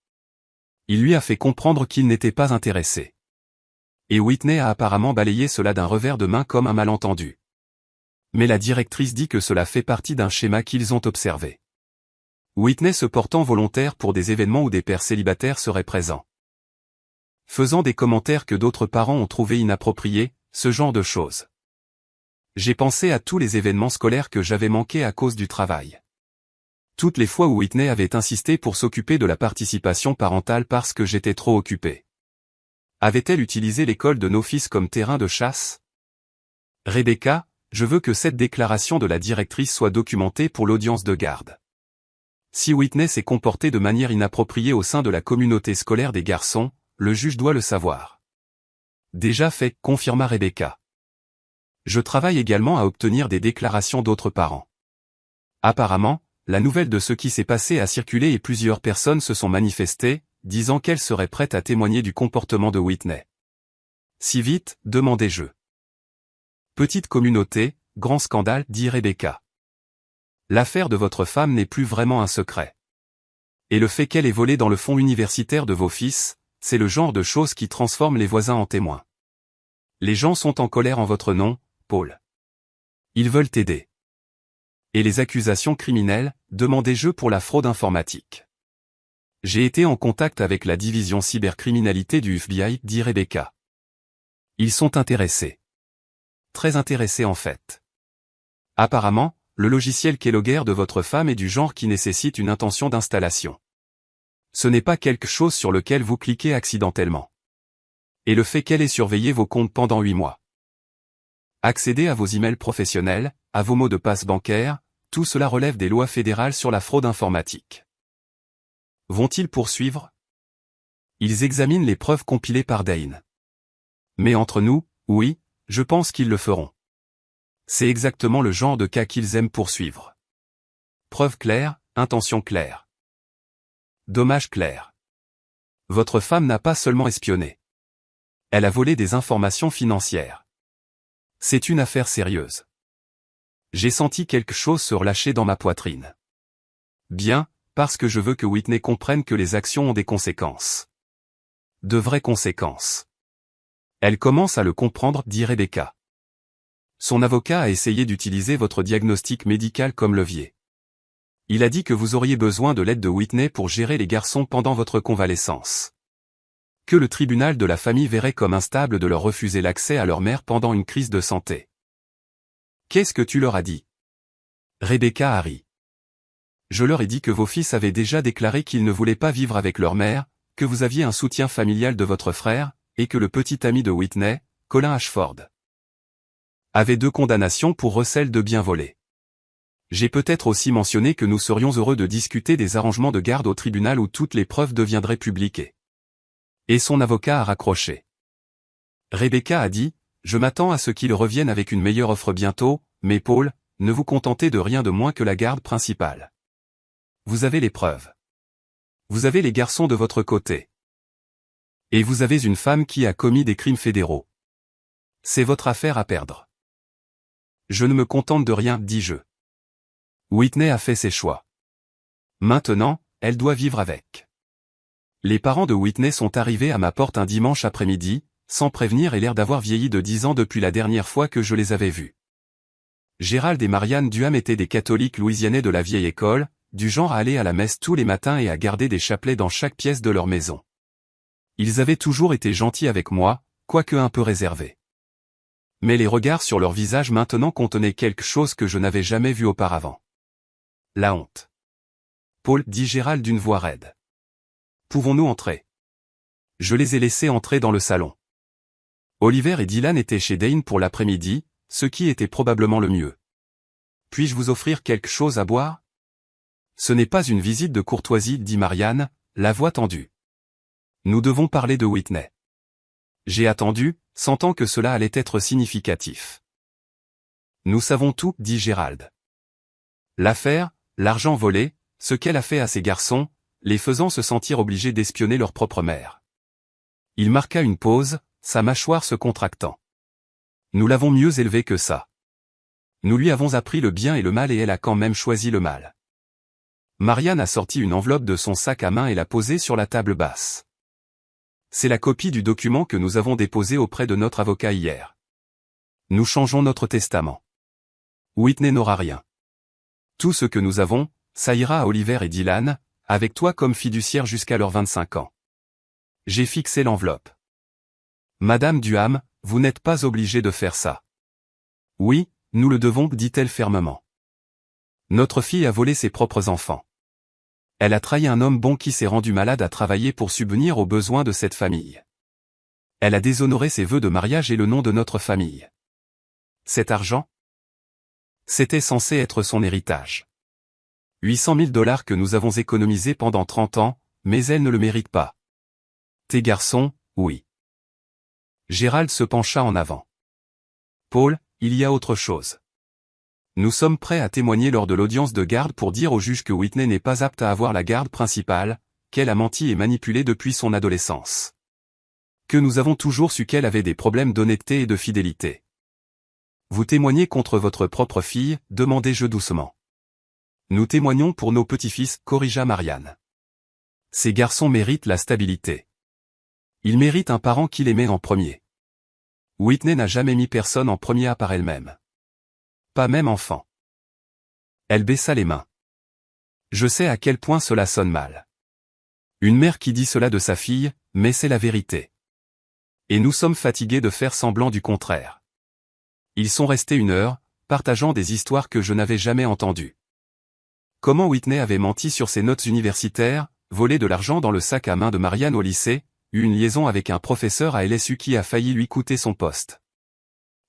Speaker 1: Il lui a fait comprendre qu'il n'était pas intéressé. Et Whitney a apparemment balayé cela d'un revers de main comme un malentendu. Mais la directrice dit que cela fait partie d'un schéma qu'ils ont observé. Whitney se portant volontaire pour des événements où des pères célibataires seraient présents. Faisant des commentaires que d'autres parents ont trouvés inappropriés, ce genre de choses. J'ai pensé à tous les événements scolaires que j'avais manqués à cause du travail. Toutes les fois où Whitney avait insisté pour s'occuper de la participation parentale parce que j'étais trop occupé. Avait-elle utilisé l'école de nos fils comme terrain de chasse? Rebecca, je veux que cette déclaration de la directrice soit documentée pour l'audience de garde. Si Whitney s'est comportée de manière inappropriée au sein de la communauté scolaire des garçons, le juge doit le savoir. Déjà fait, confirma Rebecca. Je travaille également à obtenir des déclarations d'autres parents. Apparemment, la nouvelle de ce qui s'est passé a circulé et plusieurs personnes se sont manifestées, disant qu'elles seraient prêtes à témoigner du comportement de Whitney. Si vite, demandai-je. Petite communauté, grand scandale, dit Rebecca. L'affaire de votre femme n'est plus vraiment un secret. Et le fait qu'elle ait volé dans le fonds universitaire de vos fils, c'est le genre de choses qui transforment les voisins en témoins. Les gens sont en colère en votre nom, Paul. Ils veulent t'aider. Et les accusations criminelles, demandai-je pour la fraude informatique. J'ai été en contact avec la division cybercriminalité du FBI, dit Rebecca. Ils sont intéressés. Très intéressés en fait. Apparemment, le logiciel Keylogger de votre femme est du genre qui nécessite une intention d'installation. Ce n'est pas quelque chose sur lequel vous cliquez accidentellement. Et le fait qu'elle ait surveillé vos comptes pendant 8 mois. Accéder à vos emails professionnels, à vos mots de passe bancaires, tout cela relève des lois fédérales sur la fraude informatique. Vont-ils poursuivre? Ils examinent les preuves compilées par Dane. Mais entre nous, oui, je pense qu'ils le feront. C'est exactement le genre de cas qu'ils aiment poursuivre. Preuve claire, intention claire. Dommage clair. Votre femme n'a pas seulement espionné. Elle a volé des informations financières. C'est une affaire sérieuse. J'ai senti quelque chose se relâcher dans ma poitrine. Bien, parce que je veux que Whitney comprenne que les actions ont des conséquences. De vraies conséquences. Elle commence à le comprendre, dit Rebecca. Son avocat a essayé d'utiliser votre diagnostic médical comme levier. Il a dit que vous auriez besoin de l'aide de Whitney pour gérer les garçons pendant votre convalescence. Que le tribunal de la famille verrait comme instable de leur refuser l'accès à leur mère pendant une crise de santé. Qu'est-ce que tu leur as dit? Rebecca a ri. Je leur ai dit que vos fils avaient déjà déclaré qu'ils ne voulaient pas vivre avec leur mère, que vous aviez un soutien familial de votre frère, et que le petit ami de Whitney, Colin Ashford, avait 2 condamnations pour recel de biens volés. J'ai peut-être aussi mentionné que nous serions heureux de discuter des arrangements de garde au tribunal où toutes les preuves deviendraient publiques. Et son avocat a raccroché. Rebecca a dit, je m'attends à ce qu'il revienne avec une meilleure offre bientôt, mais Paul, ne vous contentez de rien de moins que la garde principale. Vous avez les preuves. Vous avez les garçons de votre côté. Et vous avez une femme qui a commis des crimes fédéraux. C'est votre affaire à perdre. Je ne me contente de rien, dis-je. Whitney a fait ses choix. Maintenant, elle doit vivre avec. Les parents de Whitney sont arrivés à ma porte un dimanche après-midi, sans prévenir et l'air d'avoir vieilli de 10 ans depuis la dernière fois que je les avais vus. Gérald et Marianne Duham étaient des catholiques louisianais de la vieille école, du genre à aller à la messe tous les matins et à garder des chapelets dans chaque pièce de leur maison. Ils avaient toujours été gentils avec moi, quoique un peu réservés. Mais les regards sur leur visage maintenant contenaient quelque chose que je n'avais jamais vu auparavant. La honte. Paul, dit Gérald d'une voix raide. Pouvons-nous entrer? Je les ai laissés entrer dans le salon. Oliver et Dylan étaient chez Dane pour l'après-midi, ce qui était probablement le mieux. Puis-je vous offrir quelque chose à boire? Ce n'est pas une visite de courtoisie, dit Marianne, la voix tendue. Nous devons parler de Whitney. J'ai attendu, sentant que cela allait être significatif. Nous savons tout, dit Gérald. L'affaire, l'argent volé, ce qu'elle a fait à ces garçons, les faisant se sentir obligés d'espionner leur propre mère. Il marqua une pause, sa mâchoire se contractant. Nous l'avons mieux élevée que ça. Nous lui avons appris le bien et le mal et elle a quand même choisi le mal. Marianne a sorti une enveloppe de son sac à main et l'a posée sur la table basse. C'est la copie du document que nous avons déposé auprès de notre avocat hier. Nous changeons notre testament. Whitney n'aura rien. Tout ce que nous avons, ça ira à Oliver et Dylan, avec toi comme fiduciaire jusqu'à leurs 25 ans. J'ai fixé l'enveloppe. Madame Duham, vous n'êtes pas obligée de faire ça. Oui, nous le devons, dit-elle fermement. Notre fille a volé ses propres enfants. Elle a trahi un homme bon qui s'est rendu malade à travailler pour subvenir aux besoins de cette famille. Elle a déshonoré ses vœux de mariage et le nom de notre famille. Cet argent? C'était censé être son héritage. 800 000 $ que nous avons économisés pendant 30 ans, mais elle ne le mérite pas. Tes garçons, oui. Gérald se pencha en avant. Paul, il y a autre chose. Nous sommes prêts à témoigner lors de l'audience de garde pour dire au juge que Whitney n'est pas apte à avoir la garde principale, qu'elle a menti et manipulé depuis son adolescence. Que nous avons toujours su qu'elle avait des problèmes d'honnêteté et de fidélité. Vous témoignez contre votre propre fille, demandai-je doucement. Nous témoignons pour nos petits-fils, corrigea Marianne. Ces garçons méritent la stabilité. Ils méritent un parent qui les met en premier. Whitney n'a jamais mis personne en premier à part elle-même. Pas même enfant. Elle baissa les mains. Je sais à quel point cela sonne mal. Une mère qui dit cela de sa fille, mais c'est la vérité. Et nous sommes fatigués de faire semblant du contraire. Ils sont restés 1 heure, partageant des histoires que je n'avais jamais entendues. Comment Whitney avait menti sur ses notes universitaires, volé de l'argent dans le sac à main de Marianne au lycée, eu une liaison avec un professeur à LSU qui a failli lui coûter son poste.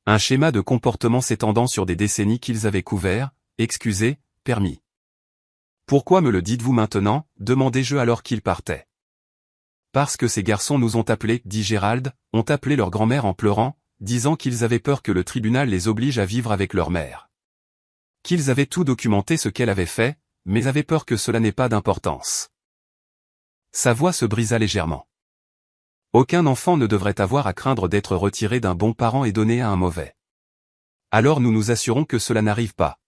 Speaker 1: Un schéma de comportement s'étendant sur des décennies qu'ils avaient couverts, excusez, permis. Pourquoi me le dites-vous maintenant, demandai-je alors qu'ils partaient. Parce que ces garçons nous ont appelés, dit Gérald, ont appelé leur grand-mère en pleurant, disant qu'ils avaient peur que le tribunal les oblige à vivre avec leur mère. Qu'ils avaient tout documenté ce qu'elle avait fait, mais avaient peur que cela n'ait pas d'importance. Sa voix se brisa légèrement. Aucun enfant ne devrait avoir à craindre d'être retiré d'un bon parent et donné à un mauvais. Alors nous nous assurons que cela n'arrive pas.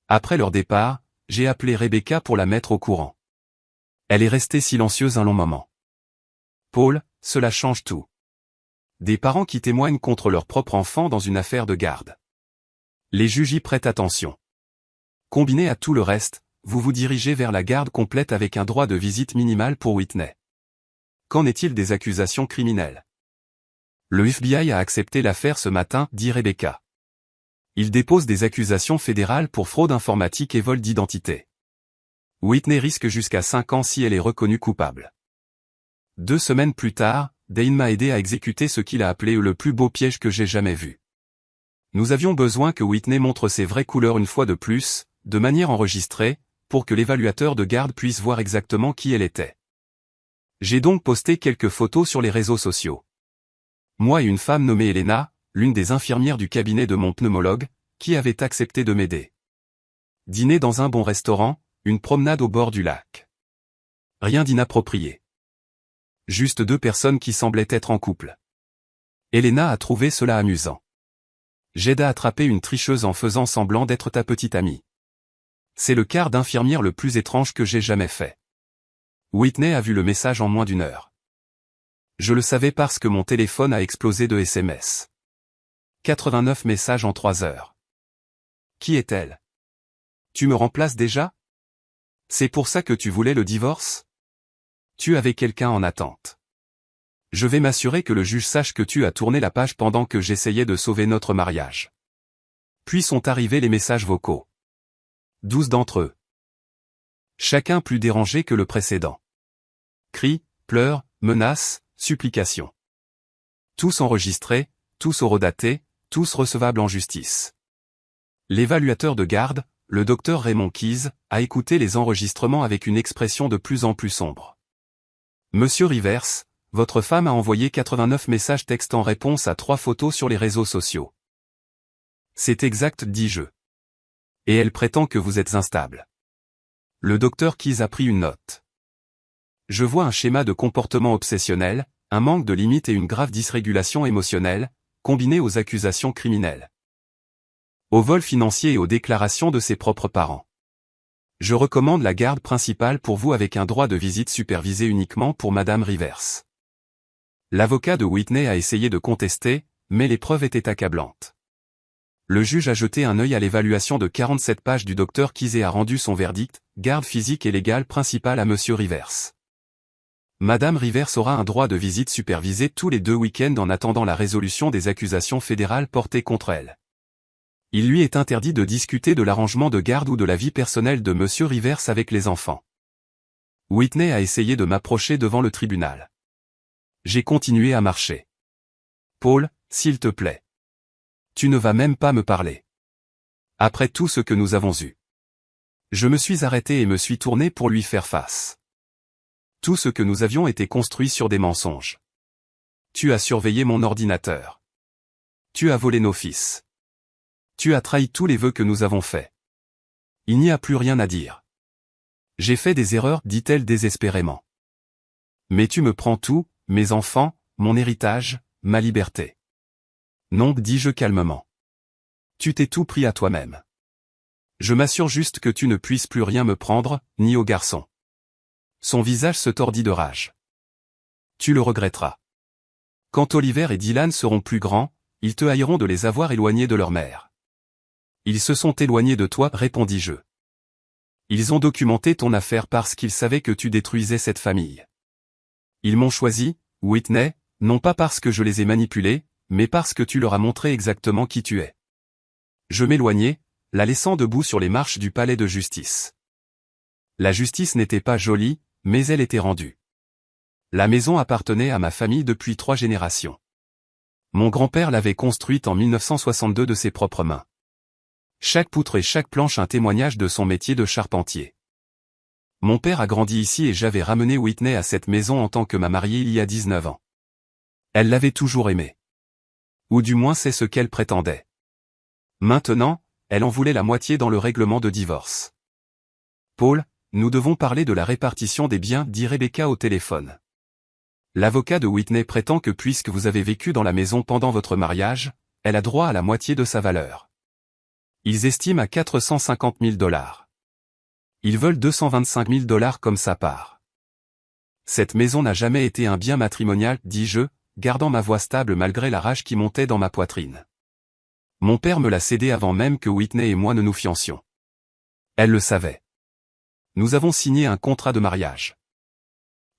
Speaker 1: Après leur départ, j'ai appelé Rebecca pour la mettre au courant. Elle est restée silencieuse un long moment. Paul, cela change tout. Des parents qui témoignent contre leur propre enfant dans une affaire de garde. Les juges y prêtent attention. Combiné à tout le reste, vous vous dirigez vers la garde complète avec un droit de visite minimal pour Whitney. Qu'en est-il des accusations criminelles? Le FBI a accepté l'affaire ce matin, dit Rebecca. Il dépose des accusations fédérales pour fraude informatique et vol d'identité. Whitney risque jusqu'à 5 ans si elle est reconnue coupable. 2 semaines plus tard, Dane m'a aidé à exécuter ce qu'il a appelé le plus beau piège que j'ai jamais vu. Nous avions besoin que Whitney montre ses vraies couleurs une fois de plus, de manière enregistrée, pour que l'évaluateur de garde puisse voir exactement qui elle était. J'ai donc posté quelques photos sur les réseaux sociaux. Moi et une femme nommée Elena, l'une des infirmières du cabinet de mon pneumologue, qui avait accepté de m'aider. Dîner dans un bon restaurant, une promenade au bord du lac. Rien d'inapproprié. Juste 2 personnes qui semblaient être en couple. Elena a trouvé cela amusant. J'aide à attraper une tricheuse en faisant semblant d'être ta petite amie. C'est le quart d'infirmière le plus étrange que j'ai jamais fait. Whitney a vu le message en moins d'1 heure. Je le savais parce que mon téléphone a explosé de SMS. 89 messages en 3 heures. Qui est-elle? Tu me remplaces déjà? C'est pour ça que tu voulais le divorce? Tu avais quelqu'un en attente. Je vais m'assurer que le juge sache que tu as tourné la page pendant que j'essayais de sauver notre mariage. Puis sont arrivés les messages vocaux. 12 d'entre eux. Chacun plus dérangé que le précédent. Cris, pleurs, menaces, supplications. Tous enregistrés, tous horodatés, tous recevables en justice. L'évaluateur de garde, le docteur Raymond Keyes, a écouté les enregistrements avec une expression de plus en plus sombre. Monsieur Rivers, votre femme a envoyé 89 messages textes en réponse à 3 photos sur les réseaux sociaux. C'est exact, dis-je. Et elle prétend que vous êtes instable. Le docteur Keyes a pris une note. Je vois un schéma de comportement obsessionnel, un manque de limite et une grave dysrégulation émotionnelle, combinés aux accusations criminelles. Au vol financier et aux déclarations de ses propres parents. Je recommande la garde principale pour vous avec un droit de visite supervisé uniquement pour Madame Rivers. L'avocat de Whitney a essayé de contester, mais les preuves étaient accablantes. Le juge a jeté un œil à l'évaluation de 47 pages du docteur Keyes et a rendu son verdict, garde physique et légale principale à Monsieur Rivers. Madame Rivers aura un droit de visite supervisé tous les 2 week-ends en attendant la résolution des accusations fédérales portées contre elle. Il lui est interdit de discuter de l'arrangement de garde ou de la vie personnelle de Monsieur Rivers avec les enfants. Whitney a essayé de m'approcher devant le tribunal. J'ai continué à marcher. Paul, s'il te plaît. Tu ne vas même pas me parler. Après tout ce que nous avons eu. Je me suis arrêté et me suis tourné pour lui faire face. Tout ce que nous avions été construit sur des mensonges. Tu as surveillé mon ordinateur. Tu as volé nos fils. Tu as trahi tous les vœux que nous avons faits. Il n'y a plus rien à dire. J'ai fait des erreurs, dit-elle désespérément. Mais tu me prends tout, mes enfants, mon héritage, ma liberté. Non, dis-je calmement. Tu t'es tout pris à toi-même. Je m'assure juste que tu ne puisses plus rien me prendre, ni au garçon. Son visage se tordit de rage. Tu le regretteras. Quand Oliver et Dylan seront plus grands, ils te haïront de les avoir éloignés de leur mère. Ils se sont éloignés de toi, répondis-je. Ils ont documenté ton affaire parce qu'ils savaient que tu détruisais cette famille. Ils m'ont choisi, Whitney, non pas parce que je les ai manipulés, mais parce que tu leur as montré exactement qui tu es. Je m'éloignai, la laissant debout sur les marches du palais de justice. La justice n'était pas jolie, mais elle était rendue. La maison appartenait à ma famille depuis 3 générations. Mon grand-père l'avait construite en 1962 de ses propres mains. Chaque poutre et chaque planche un témoignage de son métier de charpentier. Mon père a grandi ici et j'avais ramené Whitney à cette maison en tant que ma mariée il y a 19 ans. Elle l'avait toujours aimé. Ou du moins c'est ce qu'elle prétendait. Maintenant, elle en voulait la moitié dans le règlement de divorce. Paul, nous devons parler de la répartition des biens, dit Rebecca au téléphone. L'avocat de Whitney prétend que puisque vous avez vécu dans la maison pendant votre mariage, elle a droit à la moitié de sa valeur. Ils estiment à 450 000 $. Ils veulent 225 000 $ comme sa part. Cette maison n'a jamais été un bien matrimonial, dis-je, gardant ma voix stable malgré la rage qui montait dans ma poitrine. Mon père me l'a cédée avant même que Whitney et moi ne nous fiancions. Elle le savait. Nous avons signé un contrat de mariage.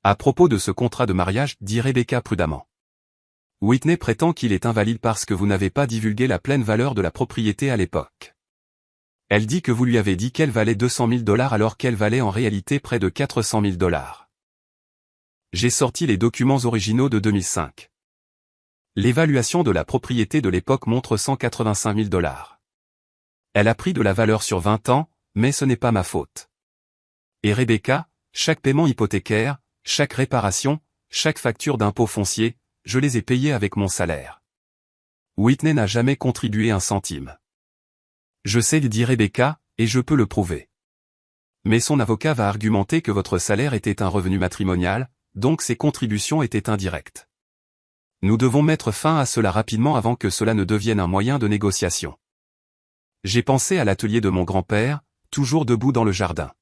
Speaker 1: À propos de ce contrat de mariage, dit Rebecca prudemment. Whitney prétend qu'il est invalide parce que vous n'avez pas divulgué la pleine valeur de la propriété à l'époque. Elle dit que vous lui avez dit qu'elle valait 200 000 $ alors qu'elle valait en réalité près de 400 000 $. J'ai sorti les documents originaux de 2005. L'évaluation de la propriété de l'époque montre 185 000 $. Elle a pris de la valeur sur 20 ans, mais ce n'est pas ma faute. Et Rebecca, chaque paiement hypothécaire, chaque réparation, chaque facture d'impôt foncier, je les ai payés avec mon salaire. Whitney n'a jamais contribué un centime. Je sais, dit Rebecca, et je peux le prouver. Mais son avocat va argumenter que votre salaire était un revenu matrimonial, donc ses contributions étaient indirectes. Nous devons mettre fin à cela rapidement avant que cela ne devienne un moyen de négociation. J'ai pensé à l'atelier de mon grand-père, toujours debout dans le jardin.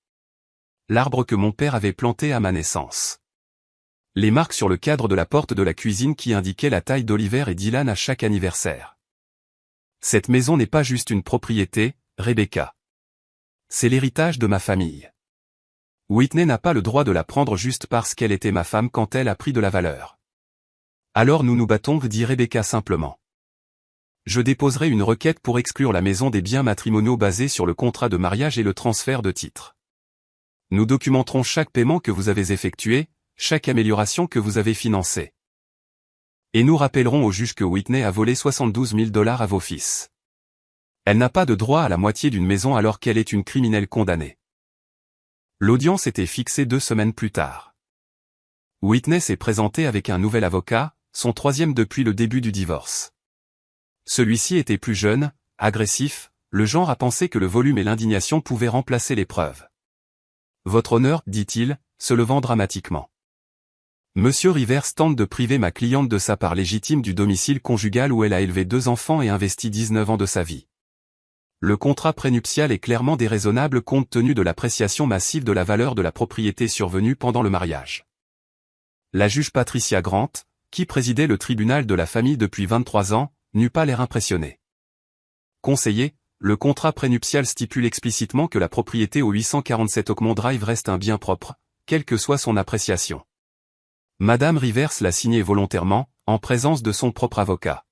Speaker 1: L'arbre que mon père avait planté à ma naissance. Les marques sur le cadre de la porte de la cuisine qui indiquaient la taille d'Oliver et Dylan à chaque anniversaire. Cette maison n'est pas juste une propriété, Rebecca. C'est l'héritage de ma famille. Whitney n'a pas le droit de la prendre juste parce qu'elle était ma femme quand elle a pris de la valeur. Alors nous nous battons, dit Rebecca simplement. Je déposerai une requête pour exclure la maison des biens matrimoniaux basés sur le contrat de mariage et le transfert de titres. Nous documenterons chaque paiement que vous avez effectué, chaque amélioration que vous avez financée. Et nous rappellerons au juge que Whitney a volé 72 000 $ à vos fils. Elle n'a pas de droit à la moitié d'une maison alors qu'elle est une criminelle condamnée. L'audience était fixée 2 semaines plus tard. Whitney s'est présentée avec un nouvel avocat, son 3e depuis le début du divorce. Celui-ci était plus jeune, agressif, le genre à penser que le volume et l'indignation pouvaient remplacer les preuves. Votre honneur, dit-il, se levant dramatiquement. Monsieur Rivers tente de priver ma cliente de sa part légitime du domicile conjugal où elle a élevé 2 enfants et investi 19 ans de sa vie. Le contrat prénuptial est clairement déraisonnable compte tenu de l'appréciation massive de la valeur de la propriété survenue pendant le mariage. La juge Patricia Grant, qui présidait le tribunal de la famille depuis 23 ans, n'eut pas l'air impressionné. Conseiller, le contrat prénuptial stipule explicitement que la propriété au 847 Oakmont Drive reste un bien propre, quelle que soit son appréciation. Madame Rivers l'a signé volontairement, en présence de son propre avocat.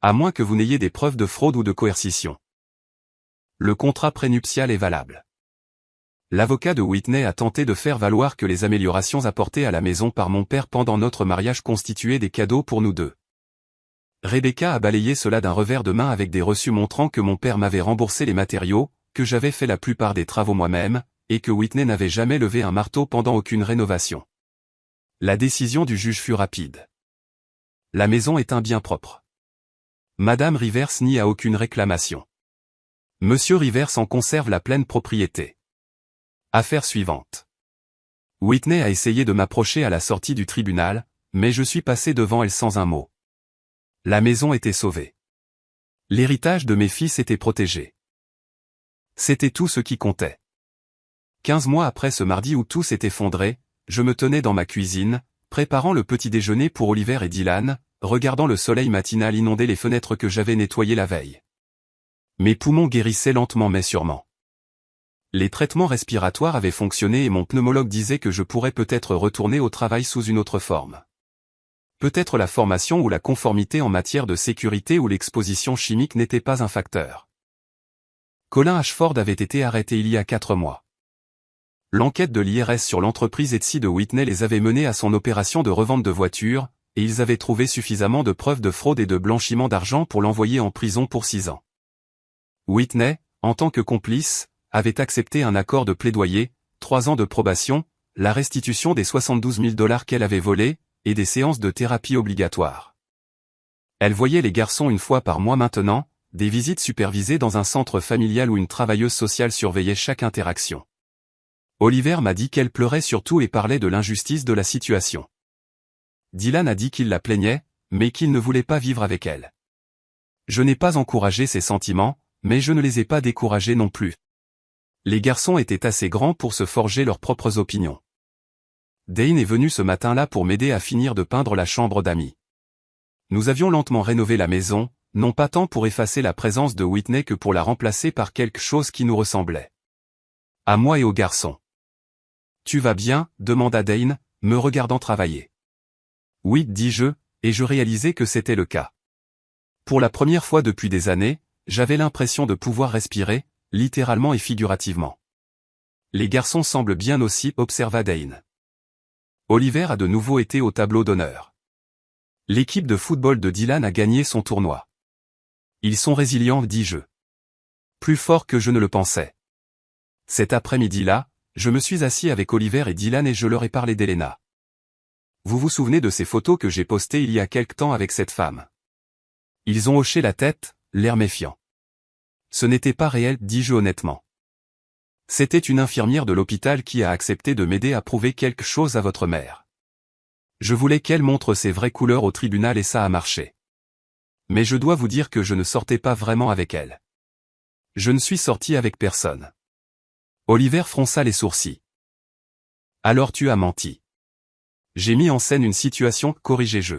Speaker 1: À moins que vous n'ayez des preuves de fraude ou de coercition. Le contrat prénuptial est valable. L'avocat de Whitney a tenté de faire valoir que les améliorations apportées à la maison par mon père pendant notre mariage constituaient des cadeaux pour nous deux. Rebecca a balayé cela d'un revers de main avec des reçus montrant que mon père m'avait remboursé les matériaux, que j'avais fait la plupart des travaux moi-même, et que Whitney n'avait jamais levé un marteau pendant aucune rénovation. La décision du juge fut rapide. La maison est un bien propre. Madame Rivers n'y a aucune réclamation. Monsieur Rivers en conserve la pleine propriété. Affaire suivante. Whitney a essayé de m'approcher à la sortie du tribunal, mais je suis passé devant elle sans un mot. La maison était sauvée. L'héritage de mes fils était protégé. C'était tout ce qui comptait. 15 mois après ce mardi où tout s'est effondré, je me tenais dans ma cuisine, préparant le petit déjeuner pour Oliver et Dylan, regardant le soleil matinal inonder les fenêtres que j'avais nettoyées la veille. Mes poumons guérissaient lentement mais sûrement. Les traitements respiratoires avaient fonctionné et mon pneumologue disait que je pourrais peut-être retourner au travail sous une autre forme. Peut-être la formation ou la conformité en matière de sécurité ou l'exposition chimique n'était pas un facteur. Colin Ashford avait été arrêté il y a 4 mois. L'enquête de l'IRS sur l'entreprise Etsy de Whitney les avait menés à son opération de revente de voitures, et ils avaient trouvé suffisamment de preuves de fraude et de blanchiment d'argent pour l'envoyer en prison pour 6 ans. Whitney, en tant que complice, avait accepté un accord de plaidoyer, 3 ans de probation, la restitution des 72 000 $ qu'elle avait volés, et des séances de thérapie obligatoires. Elle voyait les garçons une fois par mois maintenant, des visites supervisées dans un centre familial où une travailleuse sociale surveillait chaque interaction. Oliver m'a dit qu'elle pleurait surtout et parlait de l'injustice de la situation. Dylan a dit qu'il la plaignait, mais qu'il ne voulait pas vivre avec elle. Je n'ai pas encouragé ses sentiments, mais je ne les ai pas découragés non plus. Les garçons étaient assez grands pour se forger leurs propres opinions. Dane est venu ce matin-là pour m'aider à finir de peindre la chambre d'amis. Nous avions lentement rénové la maison, non pas tant pour effacer la présence de Whitney que pour la remplacer par quelque chose qui nous ressemblait. À moi et aux garçons. « Tu vas bien ?» demanda Dane, me regardant travailler. « Oui, dis-je, et je réalisais que c'était le cas. Pour la première fois depuis des années, j'avais l'impression de pouvoir respirer, littéralement et figurativement. Les garçons semblent bien aussi, observa Dane. Oliver a de nouveau été au tableau d'honneur. L'équipe de football de Dylan a gagné son tournoi. Ils sont résilients, dis-je. Plus forts que je ne le pensais. Cet après-midi-là, je me suis assis avec Oliver et Dylan et je leur ai parlé d'Elena. Vous vous souvenez de ces photos que j'ai postées il y a quelque temps avec cette femme? Ils ont hoché la tête, l'air méfiant. Ce n'était pas réel, dis-je honnêtement. C'était une infirmière de l'hôpital qui a accepté de m'aider à prouver quelque chose à votre mère. Je voulais qu'elle montre ses vraies couleurs au tribunal et ça a marché. Mais je dois vous dire que je ne sortais pas vraiment avec elle. Je ne suis sorti avec personne. Oliver fronça les sourcils. Alors tu as menti. J'ai mis en scène une situation, corrigez-je.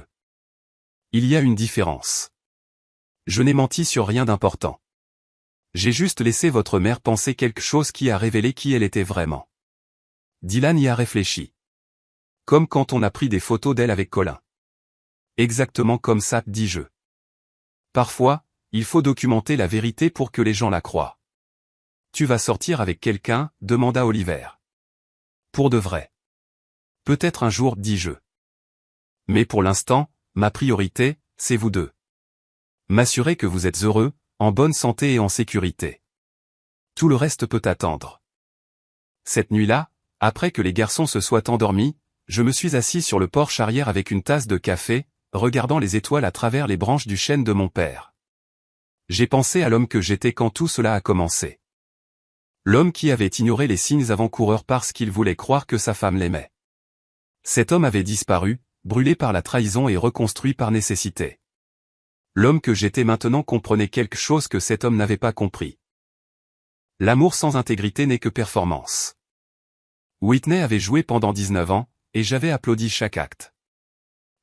Speaker 1: Il y a une différence. Je n'ai menti sur rien d'important. J'ai juste laissé votre mère penser quelque chose qui a révélé qui elle était vraiment. Dylan y a réfléchi. Comme quand on a pris des photos d'elle avec Colin. Exactement comme ça, dis-je. Parfois, il faut documenter la vérité pour que les gens la croient. Tu vas sortir avec quelqu'un, demanda Oliver. Pour de vrai. Peut-être un jour, dis-je. Mais pour l'instant, ma priorité, c'est vous deux. M'assurer que vous êtes heureux, en bonne santé et en sécurité. Tout le reste peut attendre. Cette nuit-là, après que les garçons se soient endormis, je me suis assis sur le porche arrière avec une tasse de café, regardant les étoiles à travers les branches du chêne de mon père. J'ai pensé à l'homme que j'étais quand tout cela a commencé. L'homme qui avait ignoré les signes avant-coureurs parce qu'il voulait croire que sa femme l'aimait. Cet homme avait disparu, brûlé par la trahison et reconstruit par nécessité. L'homme que j'étais maintenant comprenait quelque chose que cet homme n'avait pas compris. L'amour sans intégrité n'est que performance. Whitney avait joué pendant 19 ans, et j'avais applaudi chaque acte.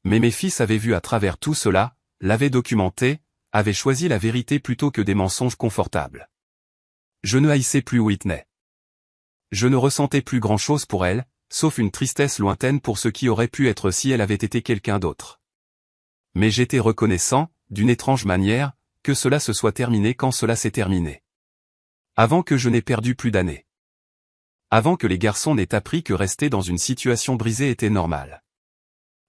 Speaker 1: Mais mes fils avaient vu à travers tout cela, l'avaient documenté, avaient choisi la vérité plutôt que des mensonges confortables. Je ne haïssais plus Whitney. Je ne ressentais plus grand-chose pour elle, sauf une tristesse lointaine pour ce qui aurait pu être si elle avait été quelqu'un d'autre. Mais j'étais reconnaissant, d'une étrange manière, que cela se soit terminé quand cela s'est terminé. Avant que je n'ai perdu plus d'années. Avant que les garçons n'aient appris que rester dans une situation brisée était normal.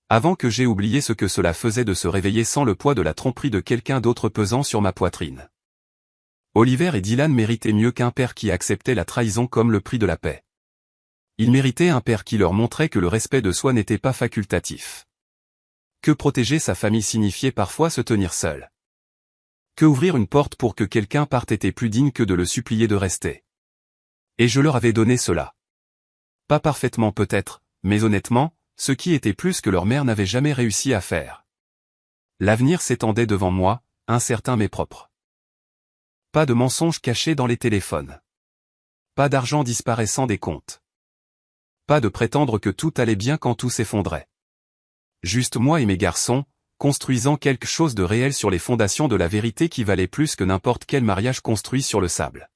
Speaker 1: Avant que j'aie oublié ce que cela faisait de se réveiller sans le poids de la tromperie de quelqu'un d'autre pesant sur ma poitrine. Oliver et Dylan méritaient mieux qu'un père qui acceptait la trahison comme le prix de la paix. Ils méritaient un père qui leur montrait que le respect de soi n'était pas facultatif. Que protéger sa famille signifiait parfois se tenir seul. Que ouvrir une porte pour que quelqu'un parte était plus digne que de le supplier de rester. Et je leur avais donné cela. Pas parfaitement peut-être, mais honnêtement, ce qui était plus que leur mère n'avait jamais réussi à faire. L'avenir s'étendait devant moi, incertain mais propre. Pas de mensonges cachés dans les téléphones. Pas d'argent disparaissant des comptes. Pas de prétendre que tout allait bien quand tout s'effondrait. Juste moi et mes garçons, construisant quelque chose de réel sur les fondations de la vérité qui valait plus que n'importe quel mariage construit sur le sable.